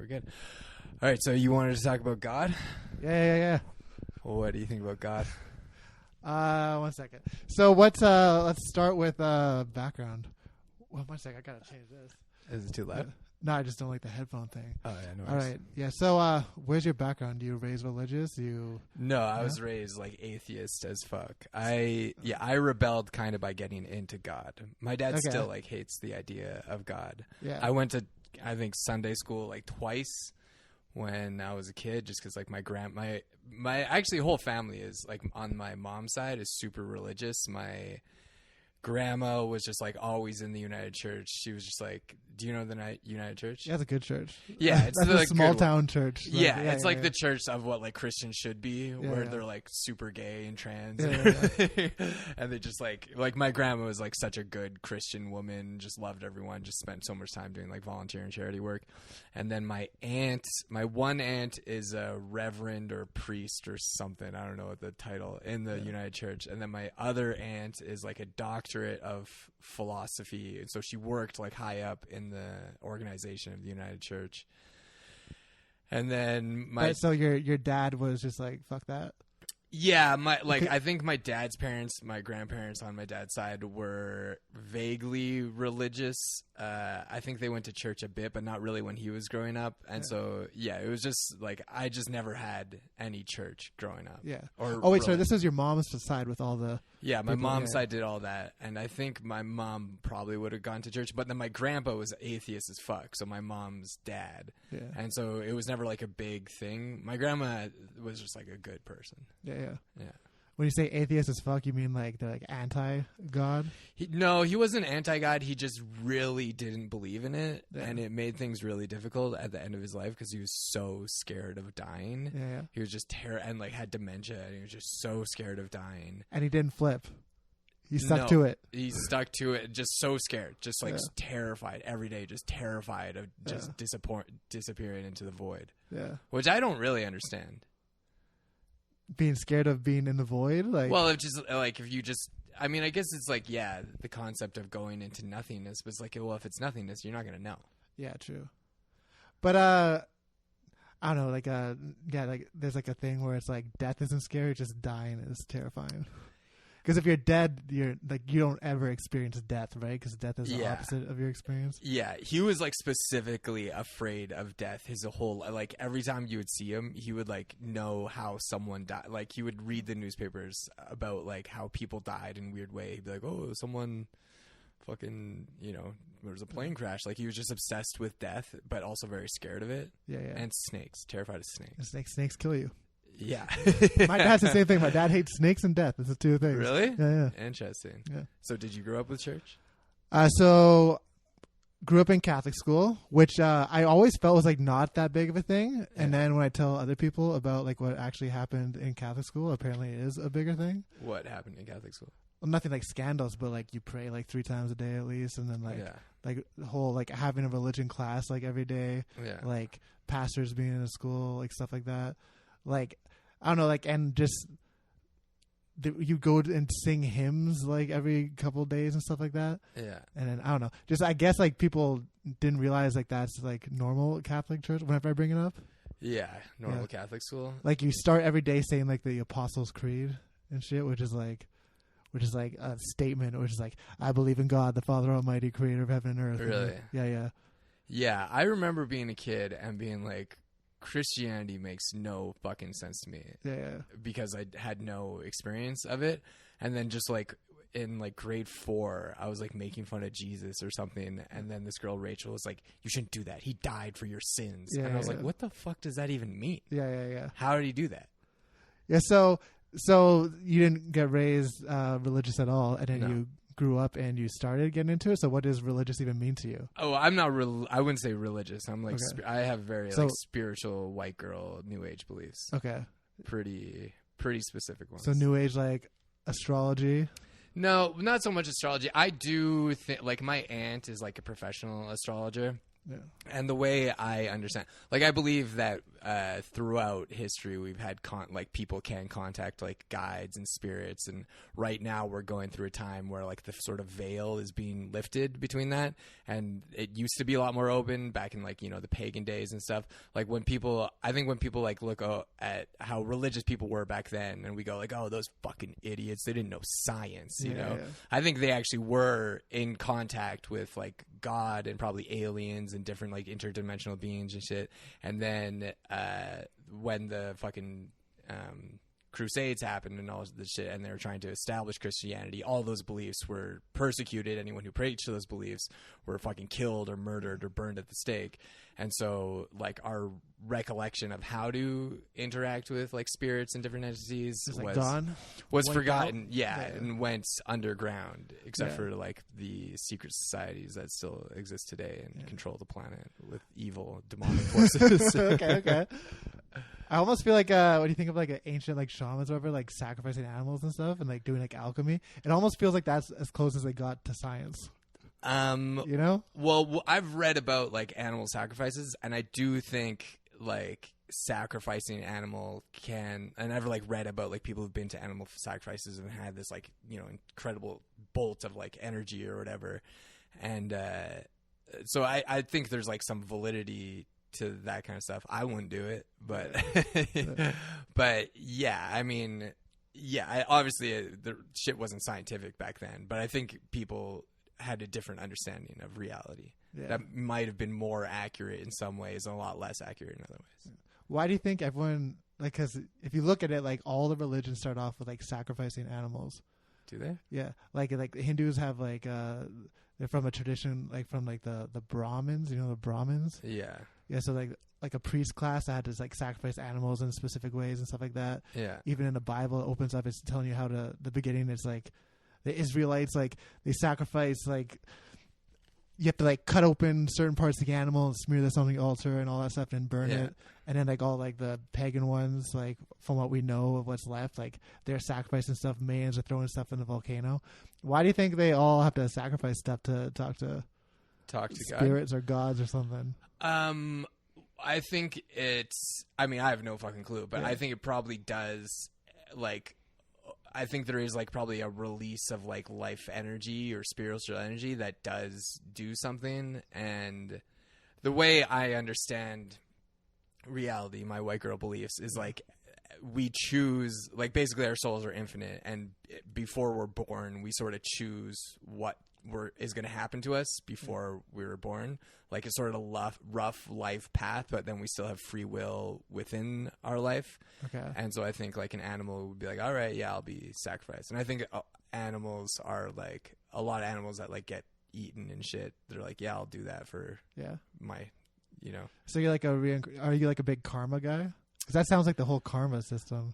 good. All right, so you wanted to talk about God? Yeah. Well, what do you think about God? 1 second. So let's start with background. Well, 1 second. I gotta change this. Is it too loud? No, I just don't like the headphone thing. Oh, yeah, no All worries. right. Yeah. So where's your background? You raised religious? No, I was raised like atheist as fuck. I rebelled kind of by getting into God. My dad still like hates the idea of God. Yeah. I went to, I think, Sunday school like twice when I was a kid, just because like my actually whole family is like on my mom's side is super religious. My grandma was just like always in the United Church. She was just like, do you know the United Church? Yeah, it's a good church. Yeah, it's a like small town church. Yeah, it's like the church of what like Christians should be, where they're like super gay and trans, and they just like my grandma was like such a good Christian woman, just loved everyone, just spent so much time doing like volunteer and charity work. And then my one aunt is a reverend or priest or something, I don't know what the title in the United Church, and then my other aunt is like a doctorate of philosophy, and so she worked like high up in the organization of the United Church. And then so your dad was just like, fuck that. Yeah, I think my dad's parents, my grandparents on my dad's side were vaguely religious. I think they went to church a bit, but not really when he was growing up. And so, it was just like I just never had any church growing up. Yeah. So this is your mom's side with all the my mom's side did all that, and I think my mom probably would have gone to church, but then my grandpa was atheist as fuck, so my mom's dad. Yeah. And so it was never like a big thing. My grandma was just like a good person. Yeah. Yeah. When you say atheist as fuck, you mean like they're like anti-God? No, he wasn't anti-God. He just really didn't believe in it, and it made things really difficult at the end of his life because he was so scared of dying. Yeah. He was just and like had dementia, and he was just so scared of dying. And he didn't flip. He stuck to it. He stuck to it, just so scared, just like terrified every day, just terrified of just disappearing into the void. Yeah, which I don't really understand. Being scared of being in the void, like, well, if just like if you just, I mean, I guess it's like the concept of going into nothingness was like, well, if it's nothingness, you're not gonna know. Yeah, true. But I don't know, like like there's like a thing where it's like death isn't scary, just dying is terrifying. Because if you're dead, you're like you don't ever experience death, right? Because death is the opposite of your experience. Yeah, he was like specifically afraid of death. His whole like every time you would see him, he would like know how someone died. Like he would read the newspapers about like how people died in weird way. He'd be like, "Oh, someone fucking there was a plane crash." Like he was just obsessed with death, but also very scared of it. Yeah. And snakes, terrified of snakes. Snakes kill you. Yeah. My dad's the same thing. My dad hates snakes and death. It's the two things. Really? Yeah. Interesting. Yeah. So did you grow up with church? So grew up in Catholic school, which I always felt was like not that big of a thing. And then when I tell other people about like what actually happened in Catholic school, apparently it is a bigger thing. What happened in Catholic school? Well, nothing like scandals, but like you pray like 3 times a day at least, and then like the whole like having a religion class like every day, like pastors being in a school, like stuff like that. Like I don't know, like, and just you go and sing hymns like every couple of days and stuff like that. Yeah. And then I don't know, just I guess like people didn't realize like that's like normal Catholic church. Whenever I bring it up. Yeah, normal Catholic school. Like you start every day saying like the Apostles' Creed and shit, which is like a statement, which is like, I believe in God, the Father Almighty, Creator of heaven and earth. Really? Yeah. Yeah, I remember being a kid and being like, Christianity makes no fucking sense to me. Yeah. Because I had no experience of it. And then just like in like grade 4, I was like making fun of Jesus or something. And then this girl, Rachel, was like, you shouldn't do that. He died for your sins. And I was like, what the fuck does that even mean? Yeah. How did he do that? Yeah. So you didn't get raised religious at all. And then you grew up and you started getting into it. So what does religious even mean to you? Oh, I'm not I wouldn't say religious. I'm like I have very like spiritual white girl new age beliefs. Okay. Pretty specific ones. So new age, like astrology? No, not so much astrology. I do think like my aunt is like a professional astrologer. Yeah. And the way I understand, like, I believe that throughout history we've had like people can contact like guides and spirits, and right now we're going through a time where like the sort of veil is being lifted between that, and it used to be a lot more open back in like, you know, the pagan days and stuff. Like when people like look at how religious people were back then, and we go like, oh, those fucking idiots, they didn't know science, you know? Yeah. I think they actually were in contact with like God and probably aliens and different like interdimensional beings and shit. And then when the fucking Crusades happened and all this shit, and they were trying to establish Christianity, all those beliefs were persecuted. Anyone who preached those beliefs were fucking killed or murdered or burned at the stake. And so like our recollection of how to interact with like spirits and different entities was forgotten. Yeah, and went underground, except for like the secret societies that still exist today and control the planet with evil demonic forces. Okay. I almost feel like when you think of like ancient like shamans or whatever, like sacrificing animals and stuff and like doing like alchemy, it almost feels like that's as close as they got to science. You know? Well, I've read about like animal sacrifices, and I do think like sacrificing an animal and I've like read about like people who've been to animal sacrifices and had this like, you know, incredible bolt of like energy or whatever. And so I think there's like some validity to that kind of stuff. I wouldn't do it, but but yeah, I mean, yeah, obviously the shit wasn't scientific back then, but I think people had a different understanding of reality that might have been more accurate in some ways and a lot less accurate in other ways. Why do you think everyone, like, because if you look at it, like all the religions start off with like sacrificing animals? Do they? Yeah, like the Hindus have like they're from a tradition like from like the Brahmins, you know, the Brahmins. Yeah. Yeah, so like a priest class that had to like sacrifice animals in specific ways and stuff like that. Yeah. Even in the Bible, it opens up, it's telling you how to, the beginning, it's like the Israelites, like they sacrifice, like you have to like cut open certain parts of the animal and smear this on the altar and all that stuff and burn it. And then like all like the pagan ones, like from what we know of what's left, like they're sacrificing stuff, Mayans are throwing stuff in the volcano. Why do you think they all have to sacrifice stuff to talk to spirits or gods or something? I think I have no fucking clue, but I think it probably does, like, I think there is like probably a release of like life energy or spiritual energy that does do something. And the way I understand reality, my white girl beliefs, is like we choose, like basically our souls are infinite, and before we're born we sort of choose what is going to happen to us before we were born. Like it's sort of a rough life path, but then we still have free will within our life. Okay. And so I think like an animal would be like, all right, yeah, I'll be sacrificed. And I think animals are like, a lot of animals that like get eaten and shit, they're like, yeah, I'll do that for my, you know. So you're like are you like a big karma guy? Because that sounds like the whole karma system.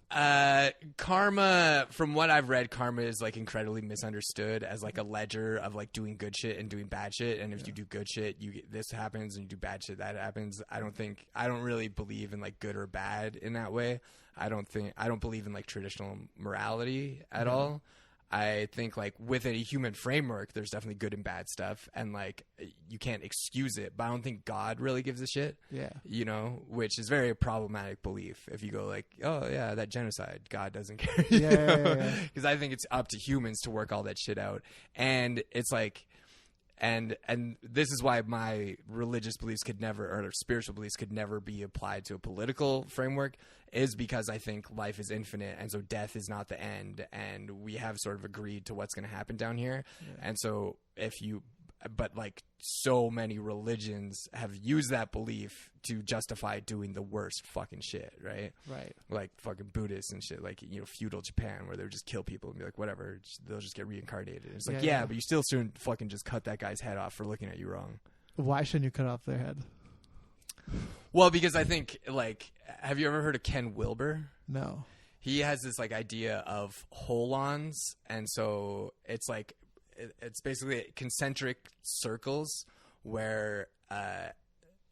Karma, from what I've read, karma is like incredibly misunderstood as like a ledger of like doing good shit and doing bad shit. And if you do good shit, this happens, and you do bad shit, that happens. I don't really believe in like good or bad in that way. I don't believe in like traditional morality at all. I think like within a human framework, there's definitely good and bad stuff, and like you can't excuse it. But I don't think God really gives a shit. Yeah, you know, which is very problematic belief. If you go like, oh yeah, that genocide, God doesn't care. Yeah. Because I think it's up to humans to work all that shit out, and it's like. And this is why my religious beliefs or spiritual beliefs could never be applied to a political framework, is because I think life is infinite, and so death is not the end, and we have sort of agreed to what's going to happen down here. Yeah. And so but like so many religions have used that belief to justify doing the worst fucking shit, right? Right. Like fucking Buddhists and shit, like, you know, feudal Japan, where they would just kill people and be like, whatever, they'll just get reincarnated. And it's like, yeah, but you still shouldn't fucking just cut that guy's head off for looking at you wrong. Why shouldn't you cut off their head? Well, because I think, like, have you ever heard of Ken Wilber? No. He has this like idea of holons, and so it's like, it's basically concentric circles where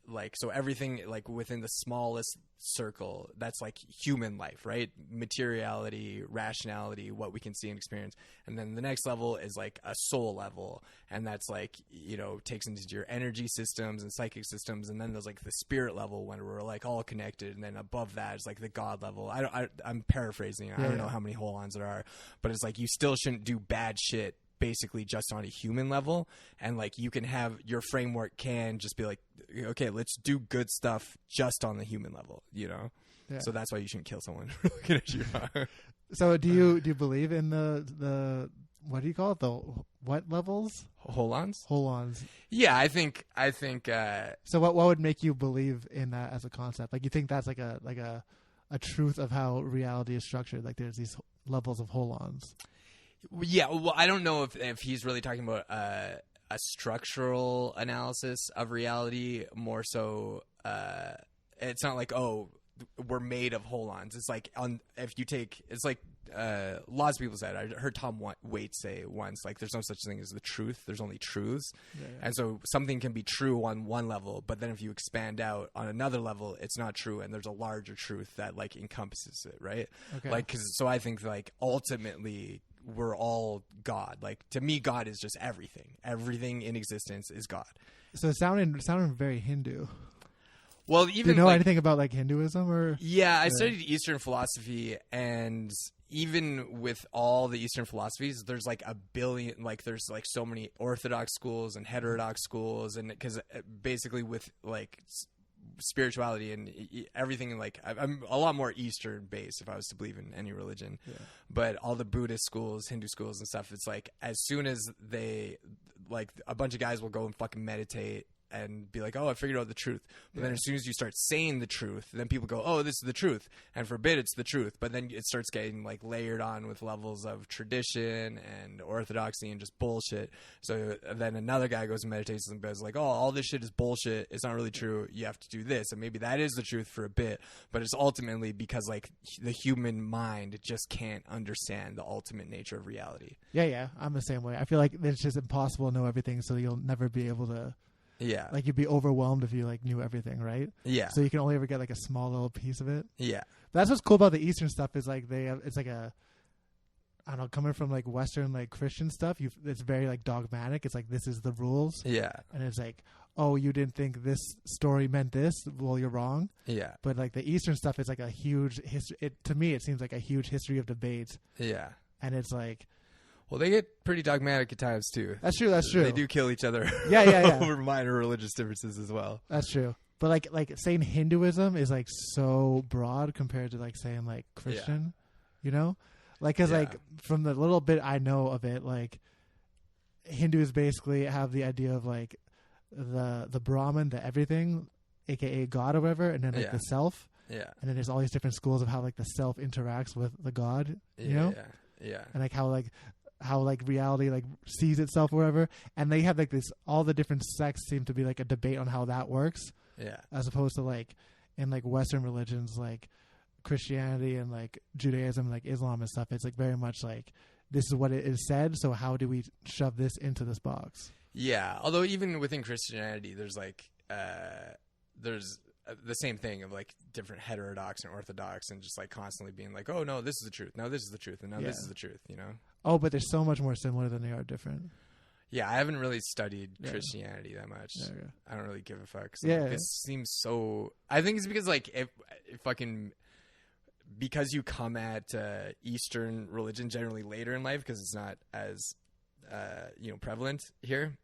like, so everything like within the smallest circle, that's like human life, right? Materiality, rationality, what we can see and experience. And then the next level is like a soul level, and that's like, you know, takes into your energy systems and psychic systems. And then there's like the spirit level when we're like all connected, and then above that is like the God level. I'm paraphrasing. I don't know how many holons there are, but it's like you still shouldn't do bad shit basically just on a human level. And like you can have your framework can just be like, okay, let's do good stuff just on the human level, you know? So that's why you shouldn't kill someone for looking at you. So do you believe in the what do you call it, the what levels? Holons. Yeah, I think so what would make you believe in that as a concept? Like, you think that's like a truth of how reality is structured, like there's these levels of holons? Yeah, well, I don't know if he's really talking about a structural analysis of reality. More so, it's not like, oh, we're made of holons. It's like it's like lots of people said. I heard Tom Waits say once, like, there's no such thing as the truth. There's only truths. And so something can be true on one level, but then if you expand out on another level, it's not true, and there's a larger truth that like encompasses it, right? Okay. Like, so I think like ultimately we're all God. Like, to me, God is just everything. Everything in existence is God. So it sounded very Hindu. Well, even do you know anything about like Hinduism or? Yeah, I studied Eastern philosophy, and even with all the Eastern philosophies, there's like a billion, like there's like so many Orthodox schools and heterodox schools, and because basically with like spirituality and everything, like I'm a lot more Eastern based if I was to believe in any religion. But all the Buddhist schools, Hindu schools and stuff, it's like as soon as they, like, a bunch of guys will go and fucking meditate and be like, oh, I figured out the truth. But then as soon as you start saying the truth, then people go, oh, this is the truth. And forbid it's the truth. But then it starts getting like layered on with levels of tradition and orthodoxy and just bullshit. So then another guy goes and meditates and goes like, oh, all this shit is bullshit. It's not really true. You have to do this. And maybe that is the truth for a bit. But it's ultimately because like the human mind just can't understand the ultimate nature of reality. Yeah. I'm the same way. I feel like it's just impossible to know everything. So you'll never be able to. Yeah. Like, you'd be overwhelmed if you like knew everything, right? Yeah. So you can only ever get like a small little piece of it. Yeah. But that's what's cool about the Eastern stuff is like it's like I don't know, coming from like Western like Christian stuff, it's very like dogmatic. It's like, this is the rules. Yeah. And it's like, oh, you didn't think this story meant this? Well, you're wrong. Yeah. But like the Eastern stuff is like a huge history. To me, it seems like a huge history of debate. Yeah. And it's like, well, they get pretty dogmatic at times too. That's true. They do kill each other. Yeah. over minor religious differences as well. That's true. But like saying Hinduism is like so broad compared to like saying like Christian, you know, like, cause like from the little bit I know of it, like Hindus basically have the idea of like the Brahman, the everything, aka God or whatever, and then like the self. Yeah. And then there's all these different schools of how like the self interacts with the God, you know? Yeah. And like how like reality like sees itself or whatever, and they have like this, all the different sects seem to be like a debate on how that works, as opposed to like in like Western religions like Christianity and like Judaism, like Islam and stuff, it's like very much like, this is what it is said, so how do we shove this into this box? Yeah, although even within Christianity there's like there's the same thing of like different heterodox and orthodox, and just like constantly being like, oh no, this is the truth, no, this is the truth, and now this is the truth, you know? Oh, but they're so much more similar than they are different. Yeah, I haven't really studied Christianity that much. I don't really give a fuck. So like, this seems so. I think it's because like if fucking, because you come at Eastern religion generally later in life, because it's not as prevalent here,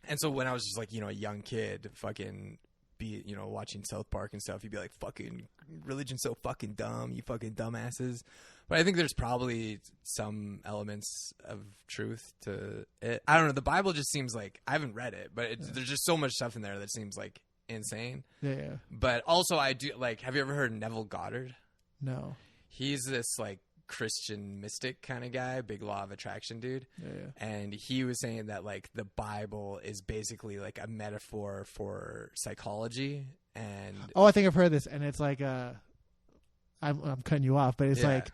and so when I was just like a young kid, fucking be watching South Park and stuff, you'd be like, fucking religion's so fucking dumb, you fucking dumbasses. But I think there's probably some elements of truth to it. I don't know. The Bible just seems like, I haven't read it, but there's just so much stuff in there that seems like insane. Yeah. But also I do like, have you ever heard Neville Goddard? No. He's this like Christian mystic kind of guy, big law of attraction dude. Yeah. And he was saying that like the Bible is basically like a metaphor for psychology. And I think I've heard this, and it's like I'm cutting you off, but it's like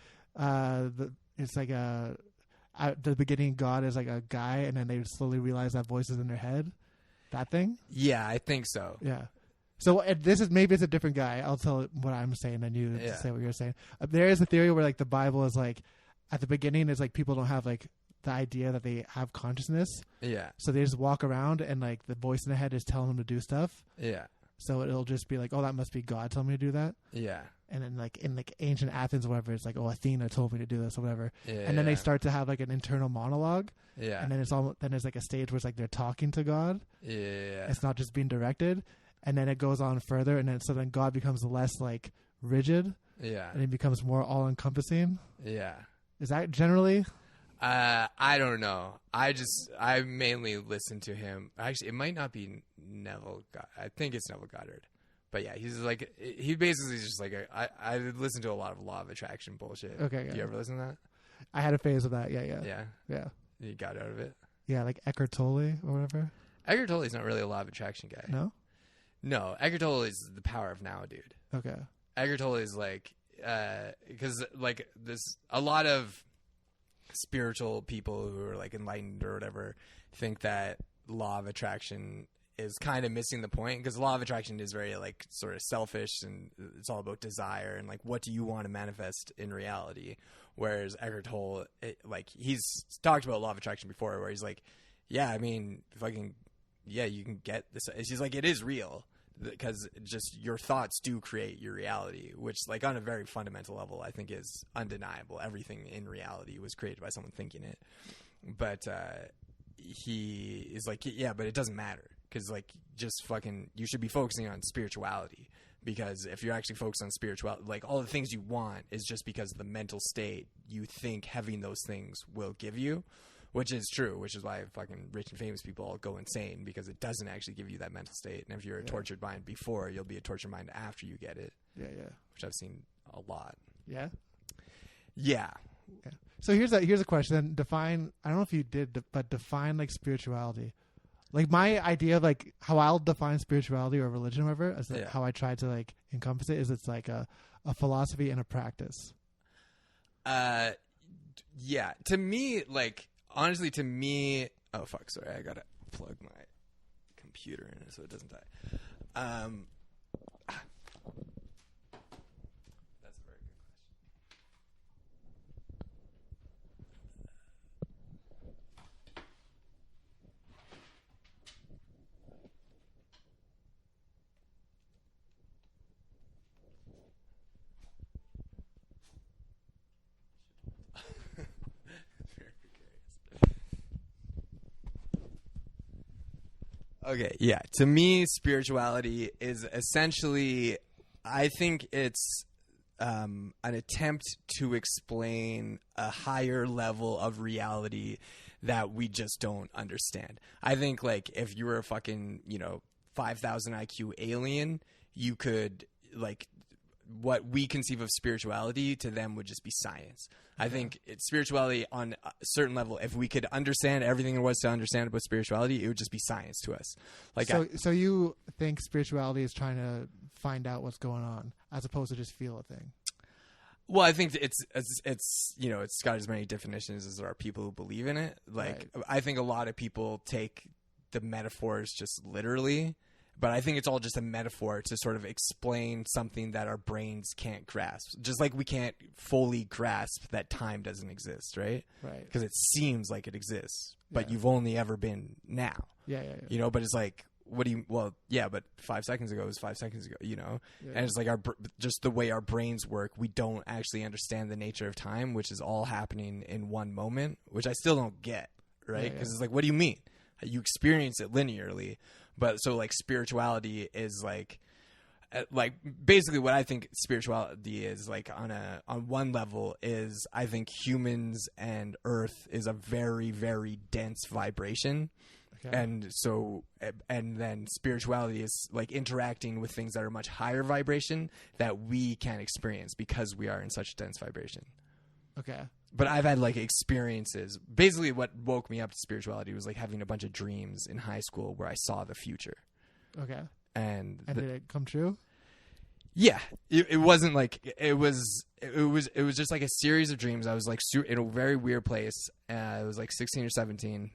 it's like at the beginning God is like a guy, and then they slowly realize that voice is in their head. That thing? Yeah, I think so. Yeah. So this is maybe it's a different guy. I'll tell what I'm saying and you say what you're saying. There is a theory where like the Bible is like at the beginning is like people don't have like the idea that they have consciousness. Yeah. So they just walk around and like the voice in the head is telling them to do stuff. Yeah. So it'll just be like, oh, that must be God telling me to do that. Yeah. And then like in like ancient Athens or whatever, it's like, oh, Athena told me to do this or whatever. Yeah, and then they start to have like an internal monologue. Yeah. And then there's like a stage where it's like they're talking to God. Yeah. It's not just being directed. And then it goes on further, and then God becomes less like rigid. Yeah. And it becomes more all encompassing. Yeah. Is that generally? I don't know. I mainly listen to him. Actually, it might not be Neville. I think it's Neville Goddard. But yeah, he basically is just like I listen to a lot of law of attraction bullshit. Okay. Do you ever listen to that? I had a phase of that. Yeah. You got out of it. Yeah, like Eckhart Tolle or whatever. Eckhart Tolle is not really a law of attraction guy. No, Eckhart Tolle is the power of now, dude. Okay. Eckhart Tolle is like, because like there's a lot of spiritual people who are like enlightened or whatever think that law of attraction is kind of missing the point, because law of attraction is very like sort of selfish and it's all about desire and like what do you want to manifest in reality. Whereas Eckhart Tolle, he's talked about law of attraction before, where he's like, yeah, I mean, you can get this. She's like, it is real because just your thoughts do create your reality, which like on a very fundamental level, I think is undeniable. Everything in reality was created by someone thinking it. But he is like, yeah, but it doesn't matter because like just fucking, you should be focusing on spirituality, because if you're actually focused on spirituality, like all the things you want is just because of the mental state you think having those things will give you. Which is true, which is why fucking rich and famous people all go insane, because it doesn't actually give you that mental state. And if you're a tortured mind before, you'll be a tortured mind after you get it. Yeah. Which I've seen a lot. Yeah? Yeah. So here's a question. Define, I don't know if you did, but define like spirituality. Like my idea of like how I'll define spirituality or religion or whatever, is how I try to like encompass it, is it's like a philosophy and a practice. Yeah. To me, like, honestly, oh fuck, sorry, I gotta plug my computer in so it doesn't die. That's a very good Okay, yeah. To me, spirituality is essentially, I think it's an attempt to explain a higher level of reality that we just don't understand. I think, like, if you were a fucking, 5,000 IQ alien, you could, like, what we conceive of spirituality to them would just be science. I think spirituality on a certain level, if we could understand everything there was to understand about spirituality, it would just be science to us. Like, so you think spirituality is trying to find out what's going on as opposed to just feel a thing? Well, I think it's got as many definitions as there are people who believe in it. Like, right. I think a lot of people take the metaphors just literally. But I think it's all just a metaphor to sort of explain something that our brains can't grasp. Just like we can't fully grasp that time doesn't exist, right? Right. Because it seems like it exists, but you've only ever been now. Yeah. But it's like, but 5 seconds ago was 5 seconds ago, Yeah. And it's like just the way our brains work, we don't actually understand the nature of time, which is all happening in one moment, which I still don't get, right? Because it's like, what do you mean? You experience it linearly. But so like spirituality is like basically what I think spirituality is like on one level is I think humans and Earth is a very, very dense vibration. Okay. And then spirituality is like interacting with things that are much higher vibration that we can't experience because we are in such dense vibration. Okay. But I've had like experiences. Basically what woke me up to spirituality was like having a bunch of dreams in high school where I saw the future. Okay. And did it come true? Yeah. It wasn't like it was just like a series of dreams. I was like in a very weird place. I was like 16 or 17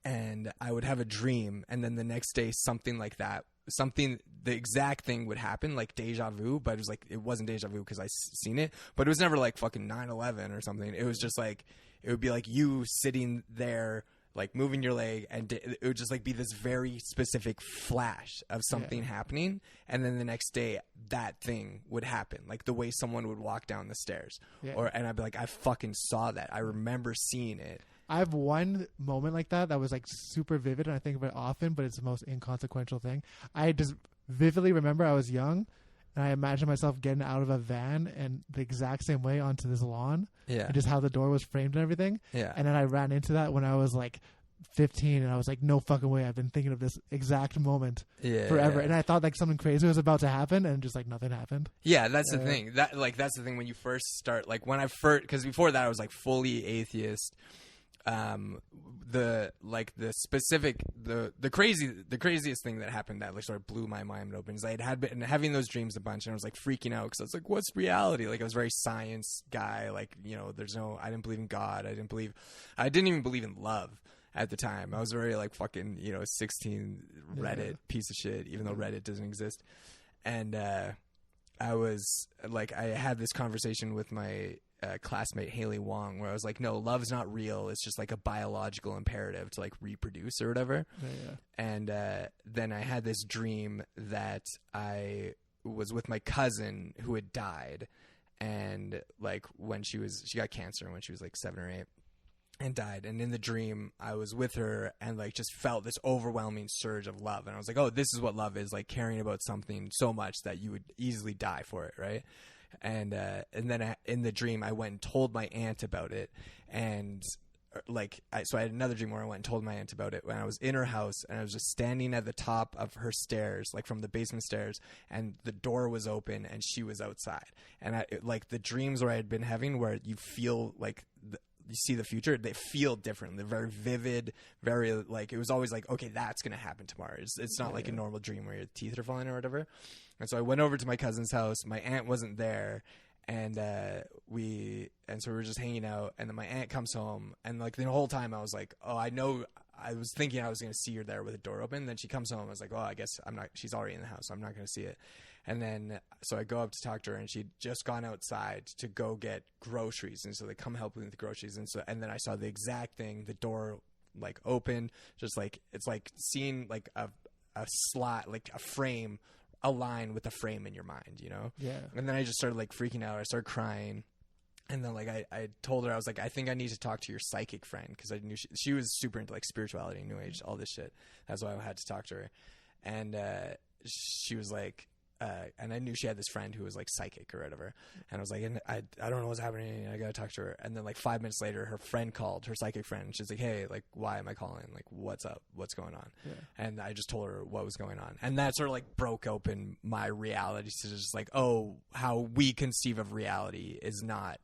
and I would have a dream and then the next day something like that something, the exact thing would happen, like deja vu, but it was like, it wasn't deja vu because I seen it, but it was never like fucking 9/11 or something. It was just like, it would be like you sitting there, like moving your leg, and it would just like be this very specific flash of something happening, and then the next day that thing would happen, like the way someone would walk down the stairs, and I'd be like, I fucking saw that. I remember seeing it. I have one moment like that was like super vivid, and I think of it often, but it's the most inconsequential thing. I just vividly remember I was young, and I imagined myself getting out of a van and the exact same way onto this lawn. Yeah. And just how the door was framed and everything. Yeah. And then I ran into that when I was like 15, and I was like, no fucking way. I've been thinking of this exact moment forever. And I thought like something crazy was about to happen, and just like nothing happened. Yeah, that's the thing. That's the thing when you first start, like when I first, because before that I was like fully atheist. The craziest thing that happened that like sort of blew my mind open is I had been having those dreams a bunch, and I was like freaking out because I was like, what's reality? Like I was a very science guy, like, you know, I didn't believe in God, I didn't even believe in love at the time. I was very like fucking, you know, 16 Reddit piece of shit, even though Reddit doesn't exist. And I was like, I had this conversation with my classmate Haley Wong, where I was like, no, love's not real, it's just like a biological imperative to like reproduce or whatever. And then I had this dream that I was with my cousin who had died, and like when she got cancer when she was like 7 or 8 and died, and in the dream I was with her and like just felt this overwhelming surge of love, and I was like, oh, this is what love is, like caring about something so much that you would easily die for it, right? And then in the dream, I went and told my aunt about it, and so I had another dream where I went and told my aunt about it when I was in her house, and I was just standing at the top of her stairs, like from the basement stairs, and the door was open and she was outside, and like the dreams where I had been having, where you feel like you see the future, they feel different. They're very vivid, very like, it was always like, okay, that's gonna happen tomorrow. It's not like a normal dream where your teeth are falling or whatever. And so I went over to my cousin's house. My aunt wasn't there, and so we were just hanging out. And then my aunt comes home, and like the whole time I was like, oh, I know. I was thinking I was going to see her there with the door open. And then she comes home. I was like, oh, I guess I'm not. She's already in the house, so I'm not going to see it. And then so I go up to talk to her, and she'd just gone outside to go get groceries. And so they come help me with the groceries. And then I saw the exact thing. The door like open, just like it's like seeing like a slot, like a frame. A line with a frame in your mind, you know? Yeah. And then I just started like freaking out. I started crying. And then like I told her, I was like, I think I need to talk to your psychic friend, because I knew she was super into like spirituality, New Age, all this shit. That's why I had to talk to her. And she was like, and I knew she had this friend who was like psychic or whatever. And I was like, I don't know what's happening. I got to talk to her. And then like 5 minutes later, her friend called, her psychic friend. And she's like, hey, like, why am I calling? Like, what's up? What's going on? Yeah. And I just told her what was going on. And that sort of like broke open my reality to just like, oh, how we conceive of reality is not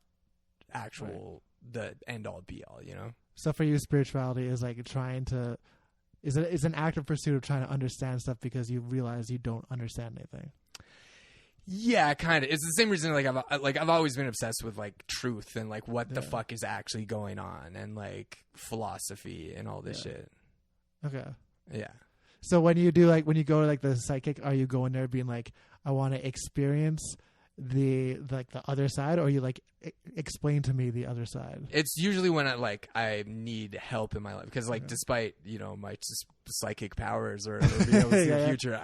actual, the end all be all, you know? So for you, spirituality is like is an active pursuit of trying to understand stuff because you realize you don't understand anything. Yeah, kind of. It's the same reason I've always been obsessed with like truth and like what the fuck is actually going on, and like philosophy and all this shit. Okay. Yeah. So when you go to like the psychic, are you going there being like, I want to experience the other side, or you like explain to me the other side? It's usually when I need help in my life, because like despite, you know, my psychic powers or being able to see the future,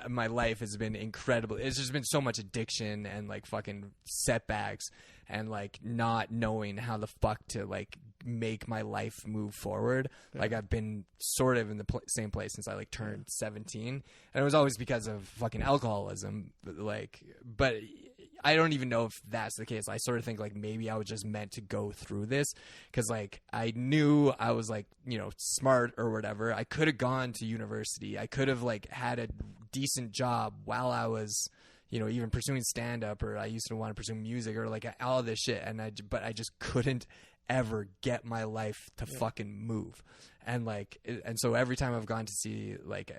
my life has been incredible. It's just been so much addiction and like fucking setbacks and like not knowing how the fuck to like make my life move forward. Like I've been sort of in the same place since I like turned 17, and it was always because of fucking alcoholism. But I don't even know if that's the case. I sort of think like maybe I was just meant to go through this, because like I knew I was like, you know, smart or whatever. I could have gone to university. I could have like had a decent job while I was, you know, even pursuing stand up, or I used to want to pursue music or like all this shit. But I just couldn't ever get my life to fucking move. And so every time I've gone to see like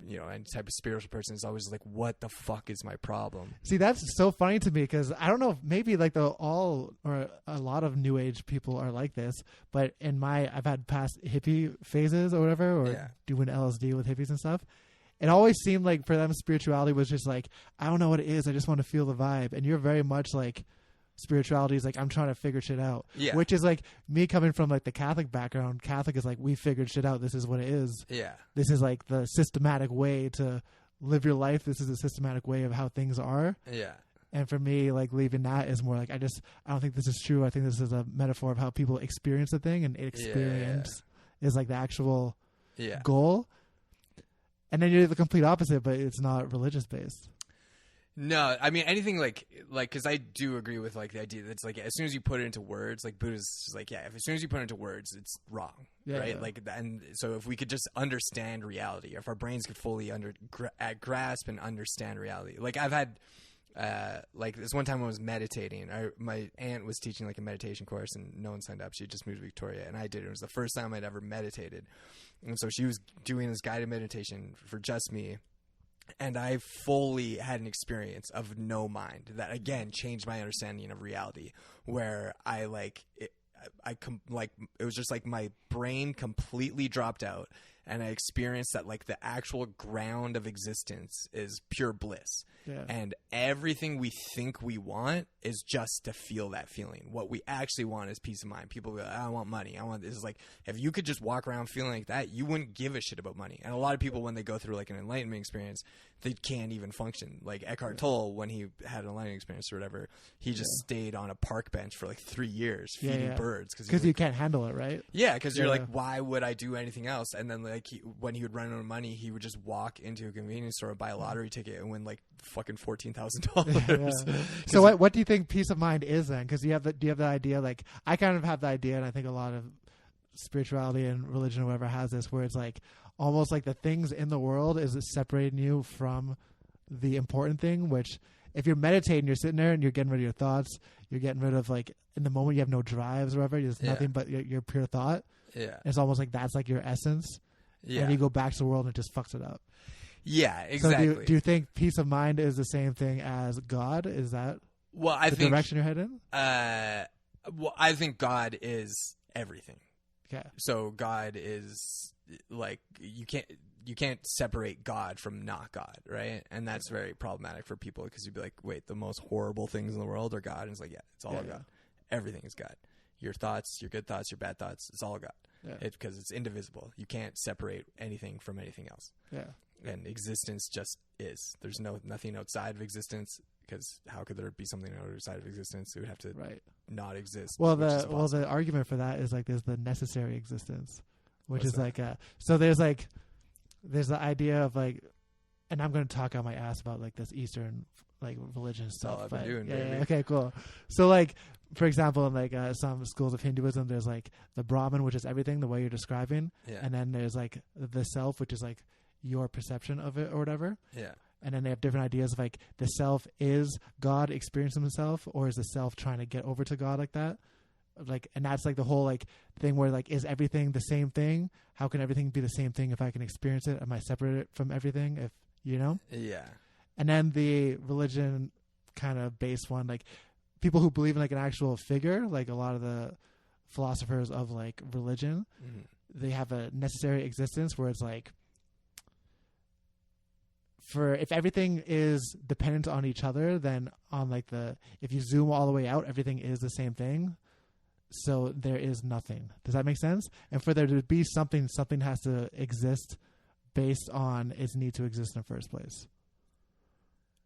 you know, any type of spiritual person, is always like, what the fuck is my problem? See, that's so funny to me, because I don't know if maybe like a lot of new age people are like this, but I've had past hippie phases or whatever, or doing LSD with hippies and stuff. it always seemed like for them spirituality was just like, I don't know what it is, I just want to feel the vibe. And you're very much like, spirituality is like, I'm trying to figure shit out. Yeah. Which is like me coming from like the Catholic background. Catholic is like, we figured shit out. This is what it is. Yeah. This is like the systematic way to live your life. This is a systematic way of how things are. Yeah. And for me, like leaving that is more like, I don't think this is true. I think this is a metaphor of how people experience a thing, and experience is like the actual goal. And then you're the complete opposite, but it's not religious based. No, I mean anything like because I do agree with like the idea that it's like as soon as you put it into words, like Buddhists is like as soon as you put it into words, it's wrong, right? Yeah. Like, and so if we could just understand reality, if our brains could fully grasp and understand reality, like I've had like this one time I was meditating. My aunt was teaching like a meditation course, and no one signed up. She just moved to Victoria, and I did. It was the first time I'd ever meditated, and so she was doing this guided meditation for just me. And I fully had an experience of no mind that again changed my understanding of reality, where it was just like my brain completely dropped out, and I experienced that like the actual ground of existence is pure bliss. Yeah. And everything we think we want is just to feel that feeling. What we actually want is peace of mind. People go, I want money. I want this. Is like, if you could just walk around feeling like that, you wouldn't give a shit about money. And a lot of people, when they go through like an enlightenment experience, they can't even function. Like Eckhart Tolle, when he had an enlightenment experience or whatever, he just stayed on a park bench for like 3 years feeding birds. Because you can't handle it, right? Yeah, because you're like, why would I do anything else? And then like when he would run out of money, he would just walk into a convenience store, buy a lottery ticket, and win like fucking $14,000. So what do you think peace of mind is then? Because do you have the idea, like I kind of have the idea, and I think a lot of spirituality and religion or whatever has this, where it's like almost like the things in the world is separating you from the important thing, which if you're meditating, you're sitting there and you're getting rid of your thoughts, you're getting rid of like in the moment you have no drives or whatever, there's nothing but your pure thought. Yeah. It's almost like that's like your essence. Yeah. And you go back to the world and it just fucks it up. Yeah, exactly. So do you think peace of mind is the same thing as God? Is that the direction you're heading? Well, I think God is everything. Okay. So God is like you can't separate God from not God, right? And that's very problematic for people, because you'd be like, wait, the most horrible things in the world are God? And it's like, yeah, it's all God. Everything is God. Your thoughts, your good thoughts, your bad thoughts, it's all God. Yeah. Because it's indivisible. You can't separate anything from anything else. Yeah. And existence just is. There's nothing outside of existence, because how could there be something outside of existence? It would have to not exist. Well, the argument for that is like there's the necessary existence, which is like so there's the idea of like, and I'm going to talk on my ass about like this Eastern like religion stuff. I've been doing, yeah, okay, cool. So like, for example, in like some schools of Hinduism, there's like the Brahman, which is everything, the way you're describing, and then there's like the self, which is like your perception of it or whatever. Yeah. And then they have different ideas of like the self is God experiencing himself, or is the self trying to get over to God like that? Like, and that's like the whole like thing where like, is everything the same thing? How can everything be the same thing if I can experience it? Am I separate from everything? If you know? Yeah. And then the religion kind of based one, like people who believe in like an actual figure, like a lot of the philosophers of like religion, they have a necessary existence where it's like, if everything is dependent on each other, then on like if you zoom all the way out, everything is the same thing. So there is nothing. Does that make sense? And for there to be something has to exist based on its need to exist in the first place.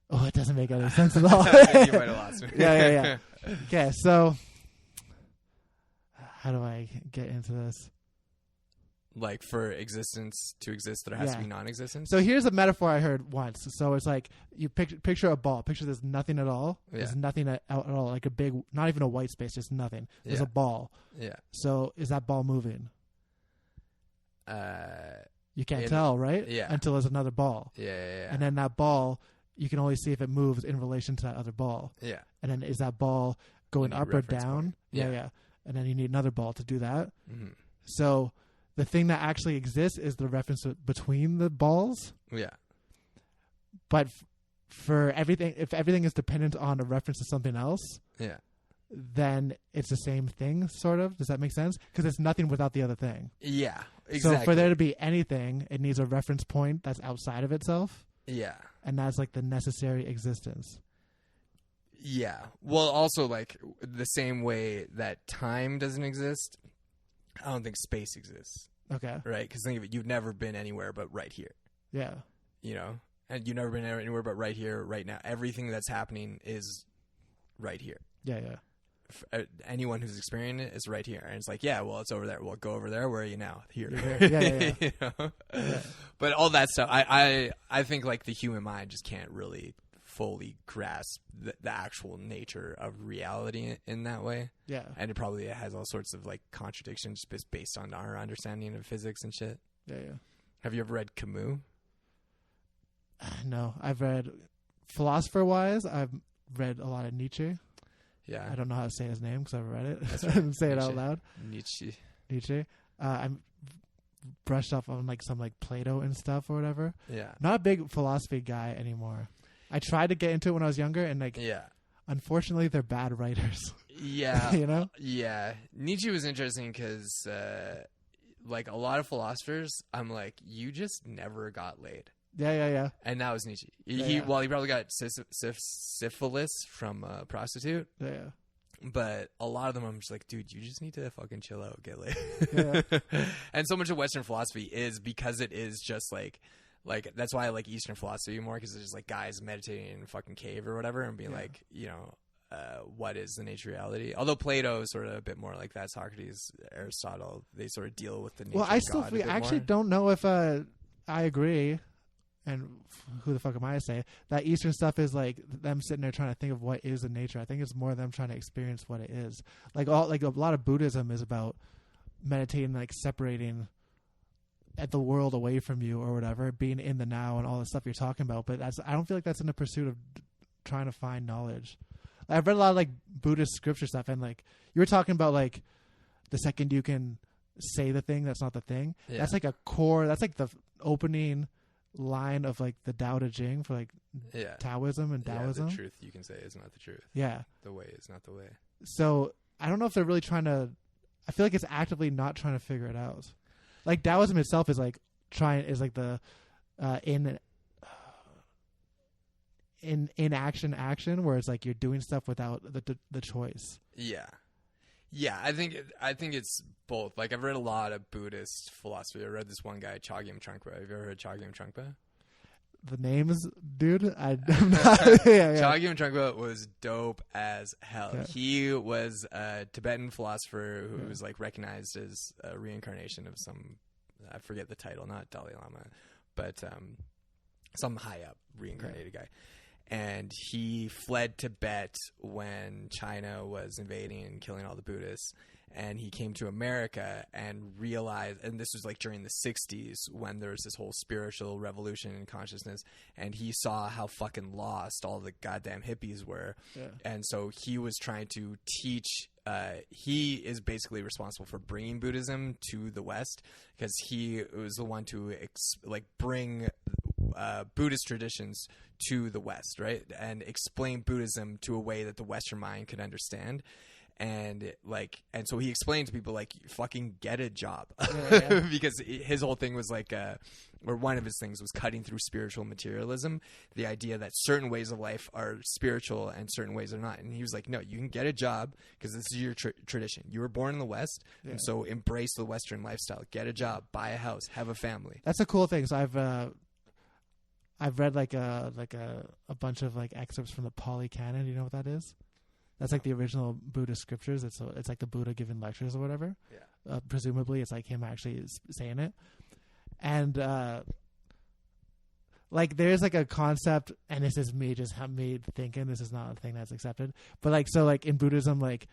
Oh, it doesn't make any sense at all. You might have lost me. Yeah. Okay, so how do I get into this? Like for existence to exist, there has to be non-existence. So here's a metaphor I heard once. So it's like you picture a ball. Picture there's nothing at all. Yeah. There's nothing at all. Like a big, not even a white space, just nothing. There's a ball. Yeah. So is that ball moving? You can't tell, right? Yeah. Until there's another ball. Yeah. And then that ball, you can only see if it moves in relation to that other ball. Yeah. And then is that ball going up or down? Yeah. And then you need another ball to do that. Mm-hmm. So the thing that actually exists is the reference between the balls. Yeah. But for everything, if everything is dependent on a reference to something else, then it's the same thing, sort of. Does that make sense? Because it's nothing without the other thing. Yeah. Exactly. So for there to be anything, it needs a reference point that's outside of itself. Yeah. And that's like the necessary existence. Yeah. Well, also, like, the same way that time doesn't exist, I don't think space exists. Okay. Right? Because think of it, you've never been anywhere but right here. Yeah. You know? And you've never been anywhere but right here, right now. Everything that's happening is right here. Yeah, yeah. Anyone who's experiencing it is right here. And it's like, yeah, well, it's over there. Well, go over there. Where are you now? Here. Yeah. You know? Yeah. But all that stuff, I think, like, the human mind just can't really fully grasp the actual nature of reality in that way. Yeah. And it probably has all sorts of, like, contradictions based on our understanding of physics and shit. Yeah, yeah. Have you ever read Camus? No. I've read, philosopher-wise, I've read a lot of Nietzsche. Yeah. I don't know how to say his name because I've read it. That's I right. didn't say it out loud. Nietzsche. I'm brushed up on like some like Plato and stuff or whatever. Yeah. Not a big philosophy guy anymore. I tried to get into it when I was younger, and like, unfortunately, they're bad writers. Yeah. You know? Yeah. Nietzsche was interesting because, like, a lot of philosophers, I'm like, you just never got laid. Yeah. And that was Nietzsche. He probably got syphilis from a prostitute. Yeah. But a lot of them, I'm just like, dude, you just need to fucking chill out, get laid. Yeah. And so much of Western philosophy is because it is just like that's why I like Eastern philosophy more, because it's just like guys meditating in a fucking cave or whatever and being like, you know, what is the nature of reality? Although Plato is sort of a bit more like that. Socrates, Aristotle, they sort of deal with the nature of God. I actually don't know if I agree. And who the fuck am I to say that Eastern stuff is like them sitting there trying to think of what is the nature? I think it's more them trying to experience what it is. Like a lot of Buddhism is about meditating, like separating at the world away from you or whatever, being in the now and all the stuff you're talking about. But I don't feel like that's in the pursuit of trying to find knowledge. I've read a lot of like Buddhist scripture stuff, and like you were talking about like the second you can say the thing that's not the thing. Yeah. That's like a core. That's like the opening line of like the Tao Te Ching for like Taoism and Taoism. The truth you can say is not the truth. Yeah. The way is not the way. So I don't know if they're really trying to, I feel like it's actively not trying to figure it out. Like Taoism itself is like the in action where it's like you're doing stuff without the choice. Yeah. Yeah, I think it's both. Like, I've read a lot of Buddhist philosophy. I read this one guy, Chogyam Trungpa. Have you ever heard Chogyam Trungpa? The names, dude, I'm not. Chogyam Trungpa was dope as hell. Yeah. He was a Tibetan philosopher who was like recognized as a reincarnation of some, I forget the title, not Dalai Lama, but some high up reincarnated guy. And he fled Tibet when China was invading and killing all the Buddhists. And he came to America and realized, and this was like during the 60s when there was this whole spiritual revolution in consciousness. And he saw how fucking lost all the goddamn hippies were. Yeah. And so he was trying to teach, he is basically responsible for bringing Buddhism to the West, because he was the one to bring Buddhist traditions to the West, right? And explain Buddhism to a way that the Western mind could understand. And so he explained to people, like, fucking get a job. Because his whole thing was like, or one of his things was cutting through spiritual materialism, the idea that certain ways of life are spiritual and certain ways are not. And he was like, no, you can get a job because this is your tradition. You were born in the West, and so embrace the Western lifestyle. Get a job, buy a house, have a family. That's a cool thing. So I've read like a bunch of like excerpts from the Pali Canon. Do you know what that is? That's like the original Buddhist scriptures. It's like the Buddha giving lectures or whatever. Yeah. Presumably, it's like him actually saying it. And like there's like a concept, and this is me thinking this is not a thing that's accepted. But like so like in Buddhism, like